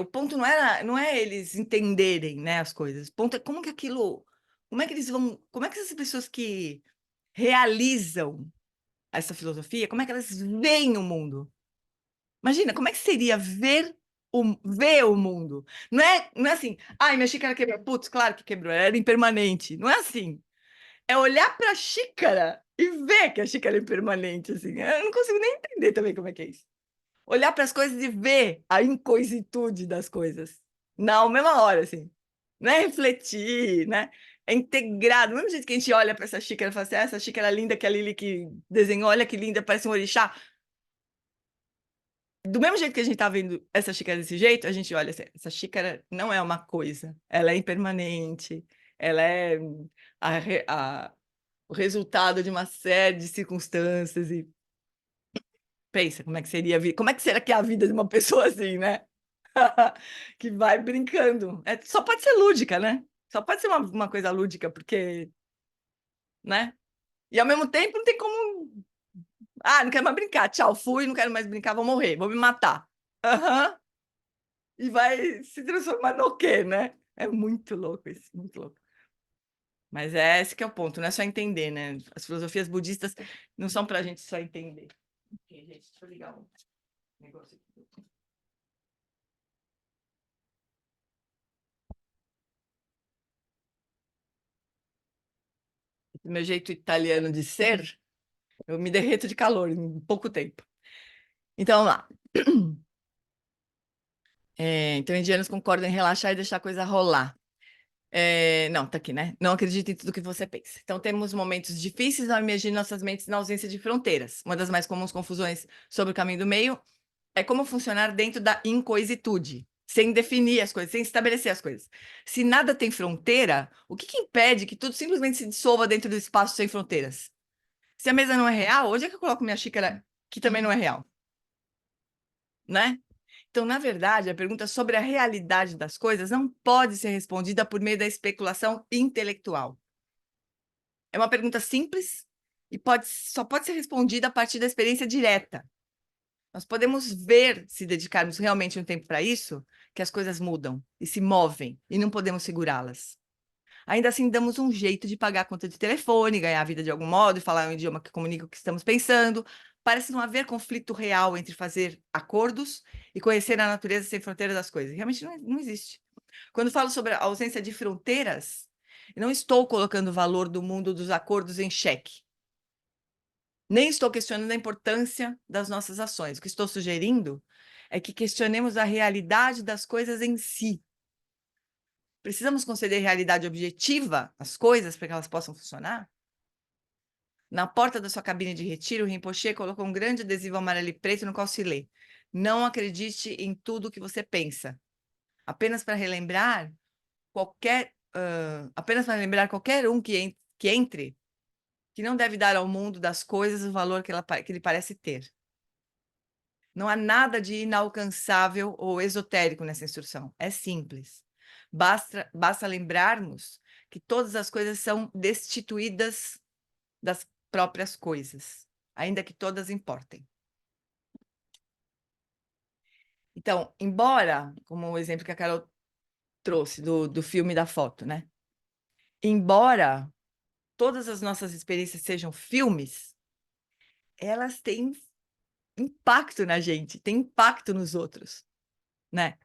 o ponto não é eles entenderem, né, as coisas, o ponto é como é que eles vão, como é que essas pessoas que realizam essa filosofia, como é que elas veem o mundo? Imagina, como é que seria ver o mundo? Não é assim, ai, minha xícara quebrou, putz, claro que quebrou, era impermanente, não é assim. É olhar para a xícara e ver que a xícara é impermanente, assim. Eu não consigo nem entender também como é que é isso. Olhar para as coisas e ver a incoisitude das coisas. Na mesma hora, assim. Não é refletir, né? É integrado. Do mesmo jeito que a gente olha para essa xícara e fala assim, essa xícara linda que a Lili que desenhou, olha que linda, parece um orixá. Do mesmo jeito que a gente está vendo essa xícara desse jeito, a gente olha assim, essa xícara não é uma coisa, ela é impermanente, ela é o resultado de uma série de circunstâncias e pensa como é que seria a vida, como é que será que é a vida de uma pessoa assim, né? Que vai brincando. Só pode ser lúdica, né? Só pode ser uma coisa lúdica, porque, né? E ao mesmo tempo não tem como. Ah, não quero mais brincar. Tchau, fui, não quero mais brincar, vou morrer, vou me matar. Aham. E vai se transformar no quê, né? É muito louco isso, muito louco. Mas esse que é o ponto, não é só entender, né? As filosofias budistas não são para a gente só entender. Ok, gente, deixa eu ligar um negócio aqui. Esse meu jeito italiano de ser, eu me derreto de calor em pouco tempo. Então, vamos lá. Então, indianos concordam em relaxar e deixar a coisa rolar. Não, tá aqui, né? Não acredite em tudo que você pensa. Então, temos momentos difíceis ao imergir nossas mentes na ausência de fronteiras. Uma das mais comuns confusões sobre o caminho do meio é como funcionar dentro da incoisitude, sem definir as coisas, sem estabelecer as coisas. Se nada tem fronteira, o que que impede que tudo simplesmente se dissolva dentro do espaço sem fronteiras? Se a mesa não é real, onde é que eu coloco minha xícara que também não é real? Né? Então, na verdade, a pergunta sobre a realidade das coisas não pode ser respondida por meio da especulação intelectual. É uma pergunta simples e só pode ser respondida a partir da experiência direta. Nós podemos ver, se dedicarmos realmente um tempo para isso, que as coisas mudam e se movem e não podemos segurá-las. Ainda assim, damos um jeito de pagar a conta de telefone, ganhar a vida de algum modo e falar um idioma que comunica o que estamos pensando. Parece não haver conflito real entre fazer acordos e conhecer a natureza sem fronteiras das coisas. Realmente não existe. Quando falo sobre a ausência de fronteiras, não estou colocando o valor do mundo dos acordos em xeque. Nem estou questionando a importância das nossas ações. O que estou sugerindo é que questionemos a realidade das coisas em si. Precisamos conceder realidade objetiva às coisas para que elas possam funcionar? Na porta da sua cabine de retiro, o Rinpoche colocou um grande adesivo amarelo e preto no qual se lê: não acredite em tudo o que você pensa. Apenas para relembrar qualquer um que entre, que não deve dar ao mundo das coisas o valor que ele parece ter. Não há nada de inalcançável ou esotérico nessa instrução. É simples. Basta lembrarmos que todas as coisas são destituídas das próprias coisas, ainda que todas importem. Então, embora, como o exemplo que a Carol trouxe do filme da foto, né? Embora todas as nossas experiências sejam filmes, elas têm impacto na gente, têm impacto nos outros, né?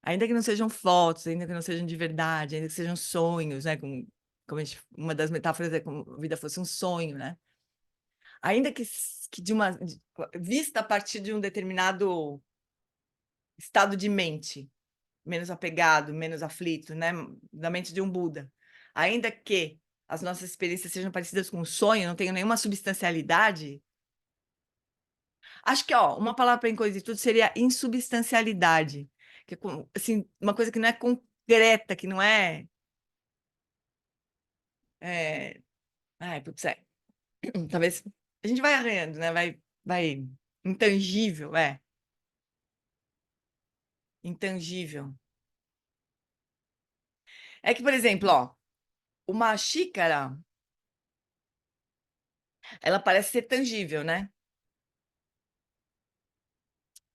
Ainda que não sejam fotos, ainda que não sejam de verdade, ainda que sejam sonhos, né? Como uma das metáforas é como a vida fosse um sonho, né? Ainda que vista a partir de um determinado estado de mente, menos apegado, menos aflito, né? Da mente de um Buda. Ainda que as nossas experiências sejam parecidas com um sonho, não tenham nenhuma substancialidade. Acho que, uma palavra para incoisitude seria insubstancialidade, que é assim, uma coisa que não é concreta, que não é. Ai, putz, talvez a gente vai arranhando, né? Vai intangível, intangível. É que, por exemplo, uma xícara, ela parece ser tangível, né?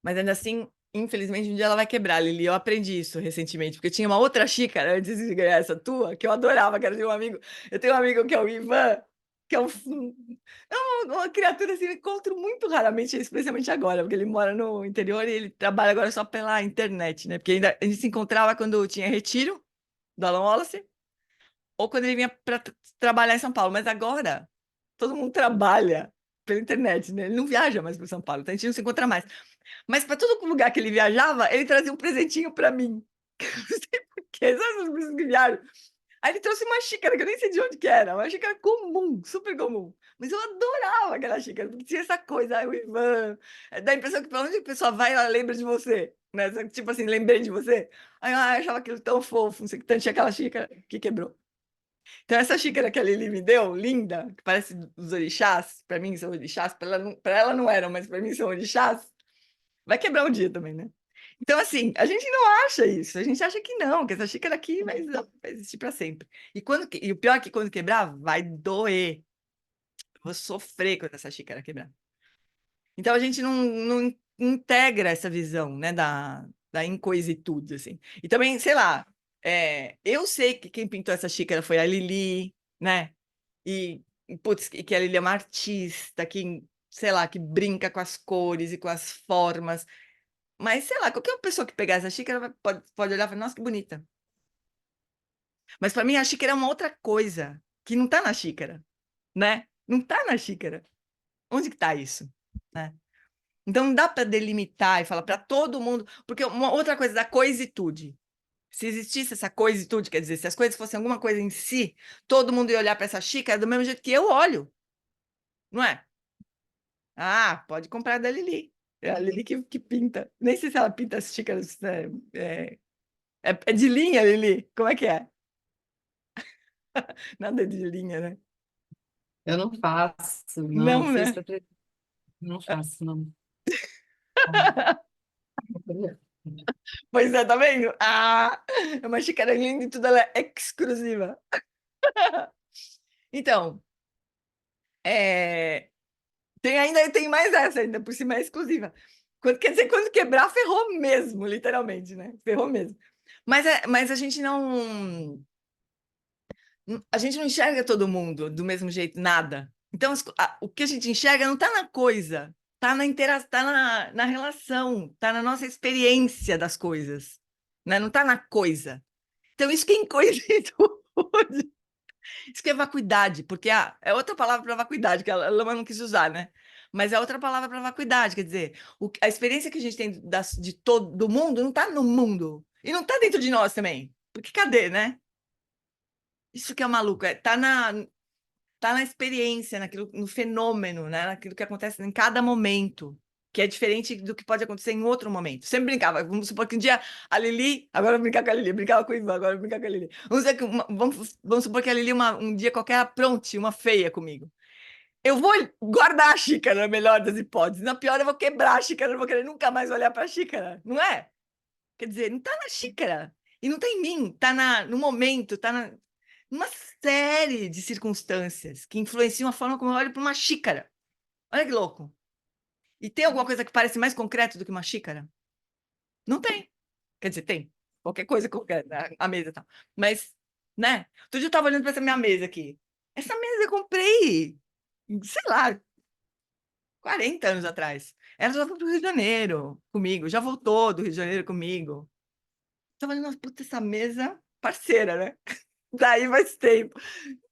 Mas ainda assim, infelizmente, um dia ela vai quebrar, Lili. Eu aprendi isso recentemente, porque eu tinha uma outra xícara antes de ganhar essa tua, que eu adorava, que era de um amigo. Eu tenho um amigo que é o Ivan, que é uma criatura assim, eu encontro muito raramente, especialmente agora, porque ele mora no interior e ele trabalha agora só pela internet, né? Porque ainda a gente se encontrava quando tinha retiro do Alan Wallace, ou quando ele vinha para trabalhar em São Paulo. Mas agora todo mundo trabalha pela internet, né? Ele não viaja mais para São Paulo, então a gente não se encontra mais. Mas para todo lugar que ele viajava, ele trazia um presentinho para mim. Não sei por quê, sabe as pessoas que viajam? Aí ele trouxe uma xícara, que eu nem sei de onde que era, uma xícara comum, super comum. Mas eu adorava aquela xícara, porque tinha essa coisa, o Ivan, dá a impressão que para onde a pessoa vai, ela lembra de você, né? Tipo assim, lembrei de você. Aí eu achava aquilo tão fofo, não sei que tanto, tinha aquela xícara que quebrou. Então essa xícara que a Lili me deu, linda, que parece os orixás, para mim são orixás, para ela não eram, mas para mim são orixás, vai quebrar um dia também, né? Então, assim, a gente não acha isso, a gente acha que não, que essa xícara aqui vai existir para sempre. E o pior é que quando quebrar, vai doer. Eu vou sofrer quando essa xícara quebrar. Então, a gente não integra essa visão, né, da incoisitude, assim. E também, sei lá, eu sei que quem pintou essa xícara foi a Lili, né? Putz, e que a Lili é uma artista que, sei lá, que brinca com as cores e com as formas. Mas, sei lá, qualquer pessoa que pegar essa xícara pode olhar e falar, nossa, que bonita. Mas para mim a xícara é uma outra coisa, que não está na xícara, né? Não está na xícara. Onde que está isso? Né? Então não dá para delimitar e falar para todo mundo, porque uma outra coisa da coisitude. Se existisse essa coisitude, quer dizer, se as coisas fossem alguma coisa em si, todo mundo ia olhar para essa xícara do mesmo jeito que eu olho, não é? Ah, pode comprar da Lili. É a Lili que pinta. Nem sei se ela pinta as xícaras. É de linha, Lili? Como é que é? Nada de linha, né?
Eu não faço, não.
Não, né?
Não faço, não.
Pois é, tá vendo? Ah, é uma xícara linda e tudo, ela é exclusiva. Então, é, ainda tem mais essa, ainda por cima é exclusiva. Quer dizer, quando quebrar, ferrou mesmo, literalmente, né? Ferrou mesmo. Mas a gente não enxerga todo mundo do mesmo jeito, nada. Então, o que a gente enxerga não está na coisa, está tá na relação, está na nossa experiência das coisas, né? Não está na coisa. Então, isso que é incoisitude. Isso que é vacuidade, porque é outra palavra para vacuidade, que a Lama não quis usar, né? Mas é outra palavra para vacuidade, quer dizer, a experiência que a gente tem de todo do mundo não está no mundo. E não está dentro de nós também. Porque cadê, né? Isso que é maluco, tá na experiência, no fenômeno, né? Naquilo que acontece em cada momento, que é diferente do que pode acontecer em outro momento. Sempre brincava, vamos supor que um dia a Lili, agora eu vou brincar com a Lili, brincava com o Ivan, agora eu vou brincar com a Lili. Vamos supor que a Lili um dia qualquer apronte uma feia comigo. Eu vou guardar a xícara, na melhor das hipóteses. Na pior, eu vou quebrar a xícara, eu não vou querer nunca mais olhar para a xícara, não é? Quer dizer, não está na xícara. E não está em mim, está no momento, está numa série de circunstâncias que influenciam a forma como eu olho para uma xícara. Olha que louco. E tem alguma coisa que parece mais concreto do que uma xícara? Não tem. Quer dizer, tem. Qualquer coisa concreta, a mesa e tal. Mas, né? Outro dia eu estava olhando para essa minha mesa aqui. Essa mesa eu comprei, sei lá, 40 anos atrás. Ela já foi para o Rio de Janeiro comigo, já voltou do Rio de Janeiro comigo. Estava olhando, puta, essa mesa parceira, né? Daí mais tempo.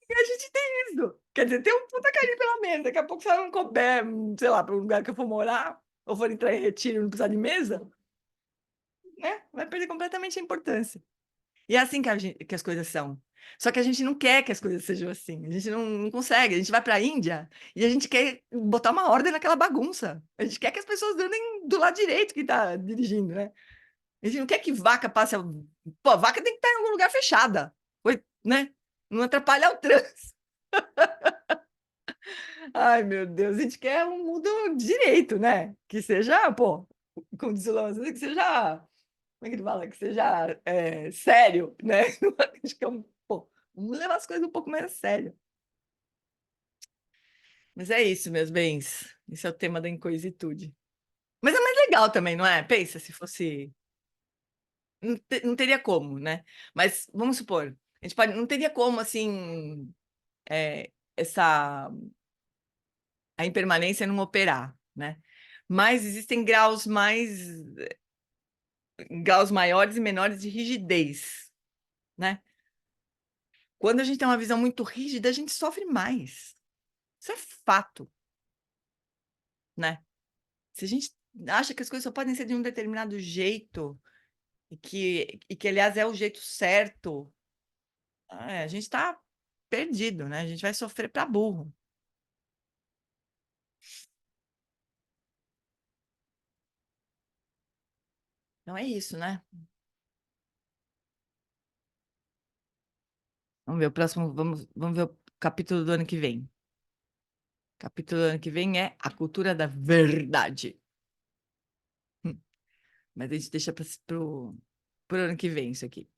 E a gente tem isso. Quer dizer, tem um puta carinho pela mesa. Daqui a pouco, se ela não couber, sei lá, para um lugar que eu for morar, ou for entrar em retiro e não precisar de mesa, né? Vai perder completamente a importância. E é assim que as coisas são. Só que a gente não quer que as coisas sejam assim. A gente não consegue. A gente vai para a Índia e a gente quer botar uma ordem naquela bagunça. A gente quer que as pessoas andem do lado direito que está dirigindo, né? A gente não quer que vaca passe. Pô, a vaca tem que estar em algum lugar fechada, né? Não atrapalhar o trânsito. Ai, meu Deus, a gente quer um mundo direito, né? Que seja, pô, como diz o Lance, que seja, como é que ele fala? Que seja sério, né? Acho que pô, vamos levar as coisas um pouco mais a sério. Mas é isso, meus bens. Esse é o tema da incoisitude. Mas é mais legal também, não é? Pensa, se fosse. Não teria como, né? Mas vamos supor, não teria como, assim, essa a impermanência não operar, né? Mas existem graus maiores e menores de rigidez, né? Quando a gente tem uma visão muito rígida, a gente sofre mais. Isso é fato, né? Se a gente acha que as coisas só podem ser de um determinado jeito, e que aliás, é o jeito certo, a gente está perdido, né? A gente vai sofrer para burro. Então é isso, né? Vamos ver o próximo, vamos ver o capítulo do ano que vem. O capítulo do ano que vem é a cultura da verdade. Mas a gente deixa para pro ano que vem isso aqui.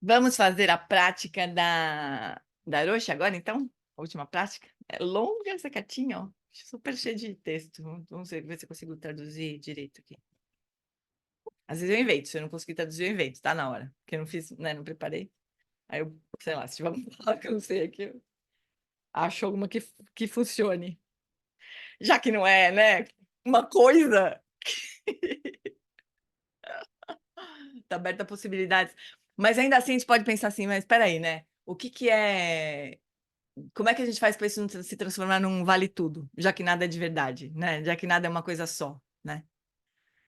Vamos fazer a prática da Roxa agora, então? A última prática. É longa essa cartinha, ó. Super cheia de texto. Vamos ver se eu consigo traduzir direito aqui. Às vezes eu invento. Se eu não conseguir traduzir, eu invento. Tá na hora. Porque eu não fiz, né? Não preparei. Aí eu, sei lá, se tiver uma palavra que eu não sei aqui, eu acho alguma que funcione. Já que não é, né? Uma coisa. Tá aberta a possibilidades. Mas ainda assim a gente pode pensar assim, mas espera aí, né? O que que é... Como é que a gente faz para isso não se transformar num vale tudo, já que nada é de verdade, né? Já que nada é uma coisa só, né?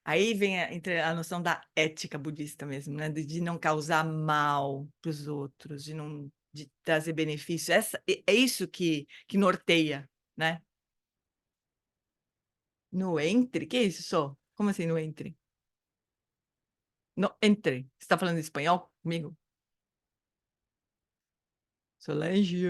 Aí vem entre a noção da ética budista mesmo, né? De não causar mal para os outros, de trazer benefício. É isso que norteia, né? No entre? Que é isso só? Como assim no entre? No entre. Você está falando espanhol comigo? Solange.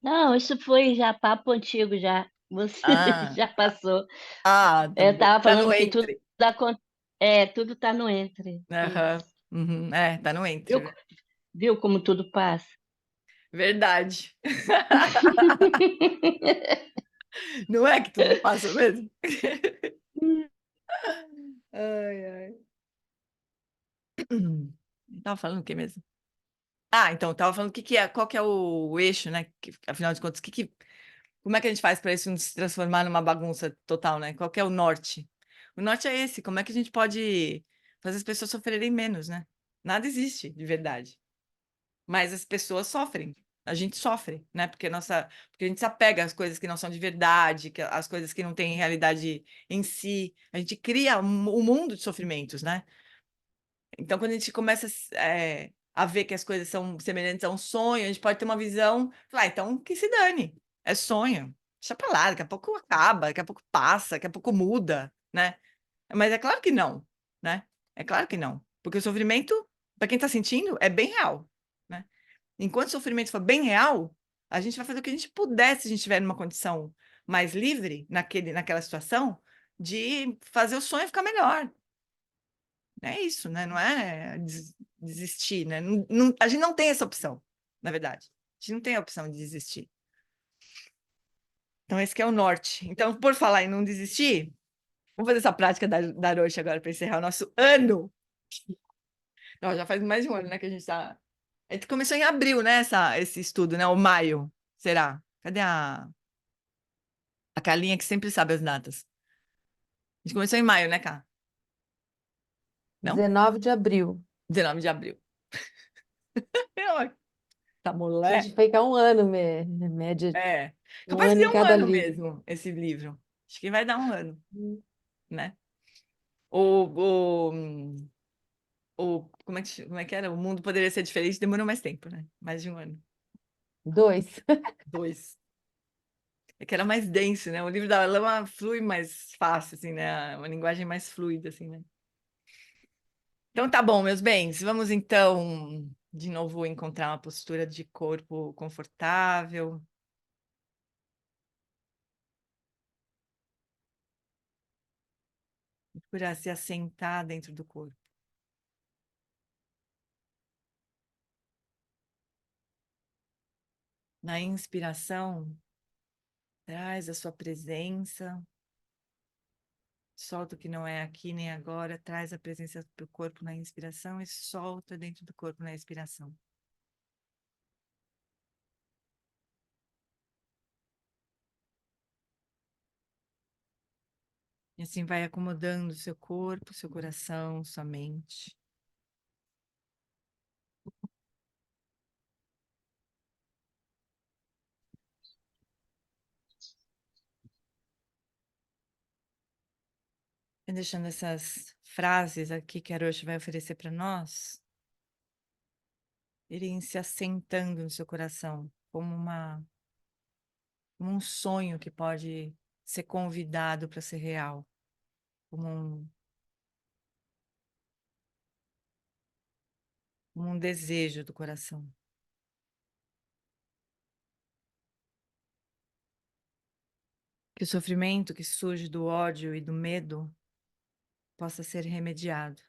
Não, isso foi já papo antigo já. Você
Ah,
já passou.
tá
Eu
bom.
tava
Tá no
falando que tudo
entre.
tudo tá no entre.
Aham.
Isso.
Uhum. Tá no
Viu,
entre.
viu como tudo passa?
Verdade. Não é que tudo passa mesmo? Ai, ai. Tava falando o quê mesmo? Então, tava falando qual que é o eixo, né? Afinal de contas, como é que a gente faz para isso não se transformar numa bagunça total, né? Qual que é o norte? O norte é esse, como é que a gente pode fazer as pessoas sofrerem menos, né? Nada existe de verdade. Mas as pessoas sofrem. A gente sofre, né? Porque a gente se apega às coisas que não são de verdade, às coisas que não têm realidade em si. A gente cria um mundo de sofrimentos, né? Então, quando a gente começa a ver que as coisas são semelhantes a um sonho, a gente pode ter uma visão, falar, então que se dane, é sonho. Deixa pra lá, daqui a pouco acaba, daqui a pouco passa, daqui a pouco muda, né? Mas é claro que não, né? É claro que não. Porque o sofrimento, para quem está sentindo, é bem real, né? Enquanto o sofrimento for bem real, a gente vai fazer o que a gente puder, se a gente estiver numa condição mais livre, naquela situação, de fazer o sonho ficar melhor. É isso, né? Não é desistir, né? A gente não tem essa opção, na verdade. A gente não tem a opção de desistir. Então, esse que é o norte. Então, por falar em não desistir, vamos fazer essa prática da Roxa agora para encerrar o nosso ano. Não, já faz mais de um ano, né, que a gente está. A gente começou em abril, né, esse estudo, né? Ou maio, será? Cadê a Carlinha que sempre sabe as datas? A gente começou em maio, né, Cá? Não?
19 de abril.
19 de abril. Tá
A
mulher?
gente fica um ano, média,
É.
um
Capaz de
ano
ter
em
um
cada
ano
livro.
mesmo, esse livro. Acho que vai dar um ano,
Hum.
né? O, como é que era? O mundo poderia ser diferente, demorou mais tempo, né? Mais de um ano.
2.
2. É que era mais denso, né? O livro da Lama flui mais fácil, assim, né? Uma linguagem mais fluida, assim, né? Então tá bom, meus bens. Vamos então, de novo, encontrar uma postura de corpo confortável. Procurar se assentar dentro do corpo. Na inspiração, traz a sua presença. Solta o que não é aqui nem agora, traz a presença do corpo na inspiração e solta dentro do corpo na expiração. E assim vai acomodando seu corpo, seu coração, sua mente. E deixando essas frases aqui que a Aroshi vai oferecer para nós, irem se assentando no seu coração como um sonho que pode ser convidado para ser real, como um desejo do coração. Que o sofrimento que surge do ódio e do medo possa ser remediado.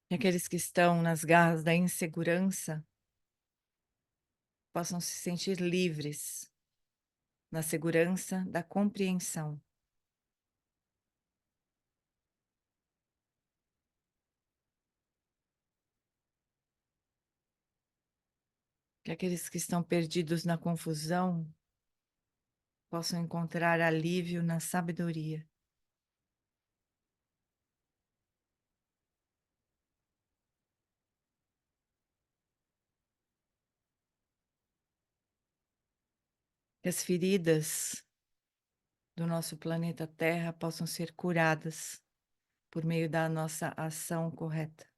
E aqueles que estão nas garras da insegurança possam se sentir livres na segurança da compreensão. Que aqueles que estão perdidos na confusão possam encontrar alívio na sabedoria. Que as feridas do nosso planeta Terra possam ser curadas por meio da nossa ação correta.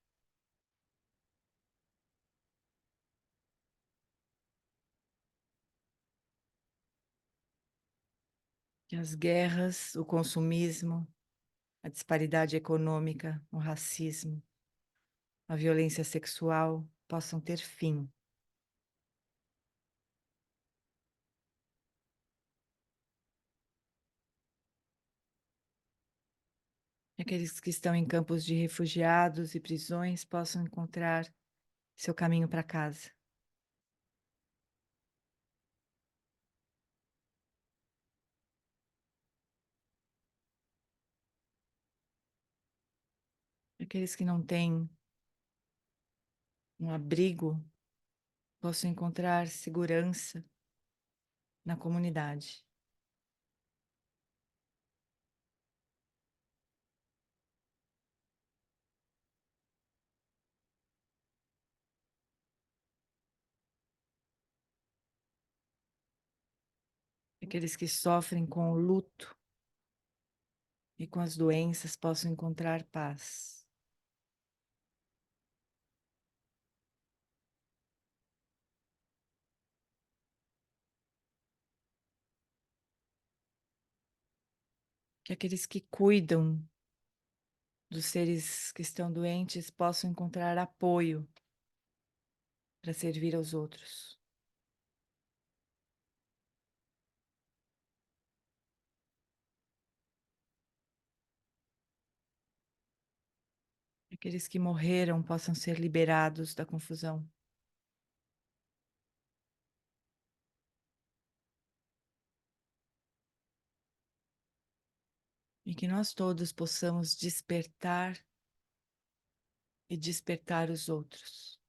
Que as guerras, o consumismo, a disparidade econômica, o racismo, a violência sexual possam ter fim. Que aqueles que estão em campos de refugiados e prisões possam encontrar seu caminho para casa. Que aqueles que não têm um abrigo possam encontrar segurança na comunidade. Que aqueles que sofrem com o luto e com as doenças possam encontrar paz. Que aqueles que cuidam dos seres que estão doentes possam encontrar apoio para servir aos outros. Que aqueles que morreram possam ser liberados da confusão. E que nós todos possamos despertar e despertar os outros.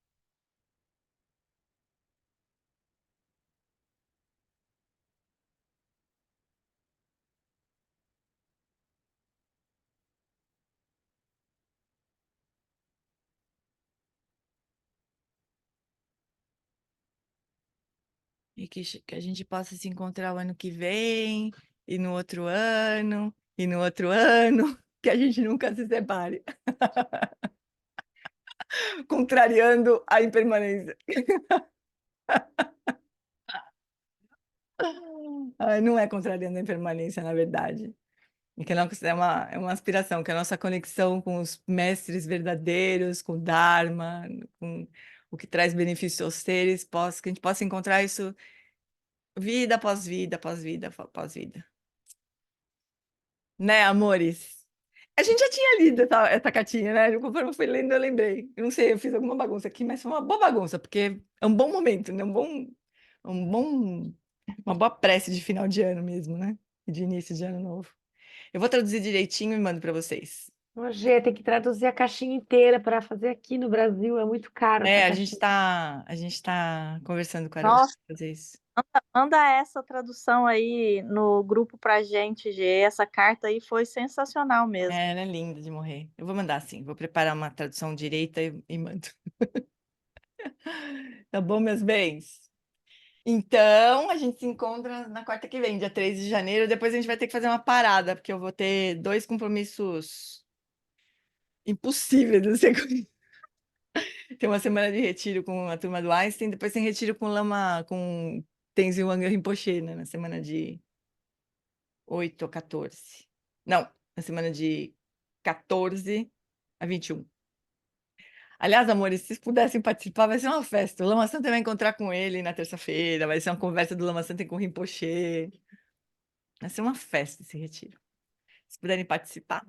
E que a gente possa se encontrar o ano que vem, e no outro ano, e no outro ano, que a gente nunca se separe. Contrariando a impermanência. Não é contrariando a impermanência, na verdade. E que é uma aspiração, que a nossa conexão com os mestres verdadeiros, com o Dharma, com o que traz benefício aos seres, que a gente possa encontrar isso vida após vida, após vida, após vida. Né, amores? A gente já tinha lido essa cartinha, né? Conforme eu fui lendo, eu lembrei. Eu não sei, eu fiz alguma bagunça aqui, mas foi uma boa bagunça, porque é um bom momento, né? Uma boa prece de final de ano mesmo, né? E de início de ano novo. Eu vou traduzir direitinho e mando para vocês.
Ô, Gê, tem que traduzir a caixinha inteira para fazer aqui no Brasil. É muito caro essa
É,
caixinha.
a gente tá conversando com a Araújo
Nossa,
pra fazer isso.
manda essa tradução aí no grupo pra gente, Gê. Essa carta aí foi sensacional mesmo.
É, ela é linda de morrer. Eu vou mandar sim, vou preparar uma tradução direita e mando. Tá bom, meus bens? Então, a gente se encontra na quarta que vem, dia 3 de janeiro. Depois a gente vai ter que fazer uma parada, porque eu vou ter 2 compromissos impossíveis de ser. Tem uma semana de retiro com a turma do Einstein, depois tem retiro com Lama, com Tenzin Wangyal Rinpoche, né? Na semana de 8 a 14. Não, na semana de 14 a 21. Aliás, amores, se vocês pudessem participar, vai ser uma festa. O Lama Santa vai encontrar com ele na terça-feira, vai ser uma conversa do Lama Santa com o Rinpoche. Vai ser uma festa esse retiro. Se puderem participar.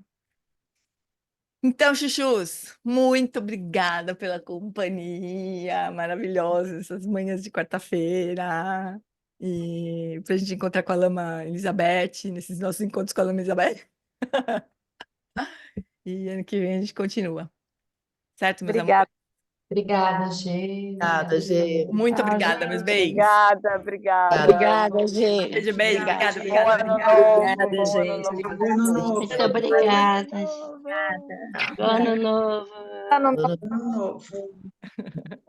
Então, chuchus, muito obrigada pela companhia maravilhosa essas manhãs de quarta-feira. E para a gente encontrar com a Lama Elizabeth, nesses nossos encontros com a Lama Elizabeth. E ano que vem a gente continua. Certo, meus amores?
Obrigada.
Obrigada, Gê.
Obrigada, Gê.
Muito
Tchau,
obrigada, meus
gente.
bens.
Obrigada.
Obrigada, Gê.
Beijo, beijo.
Obrigada.
Obrigada,
Bom ano
obrigada.
novo,
Obrigada,
bom ano
gente.
novo
Muito
para
obrigada.
vocês.
Bom ano novo.
Tá no
Ano novo.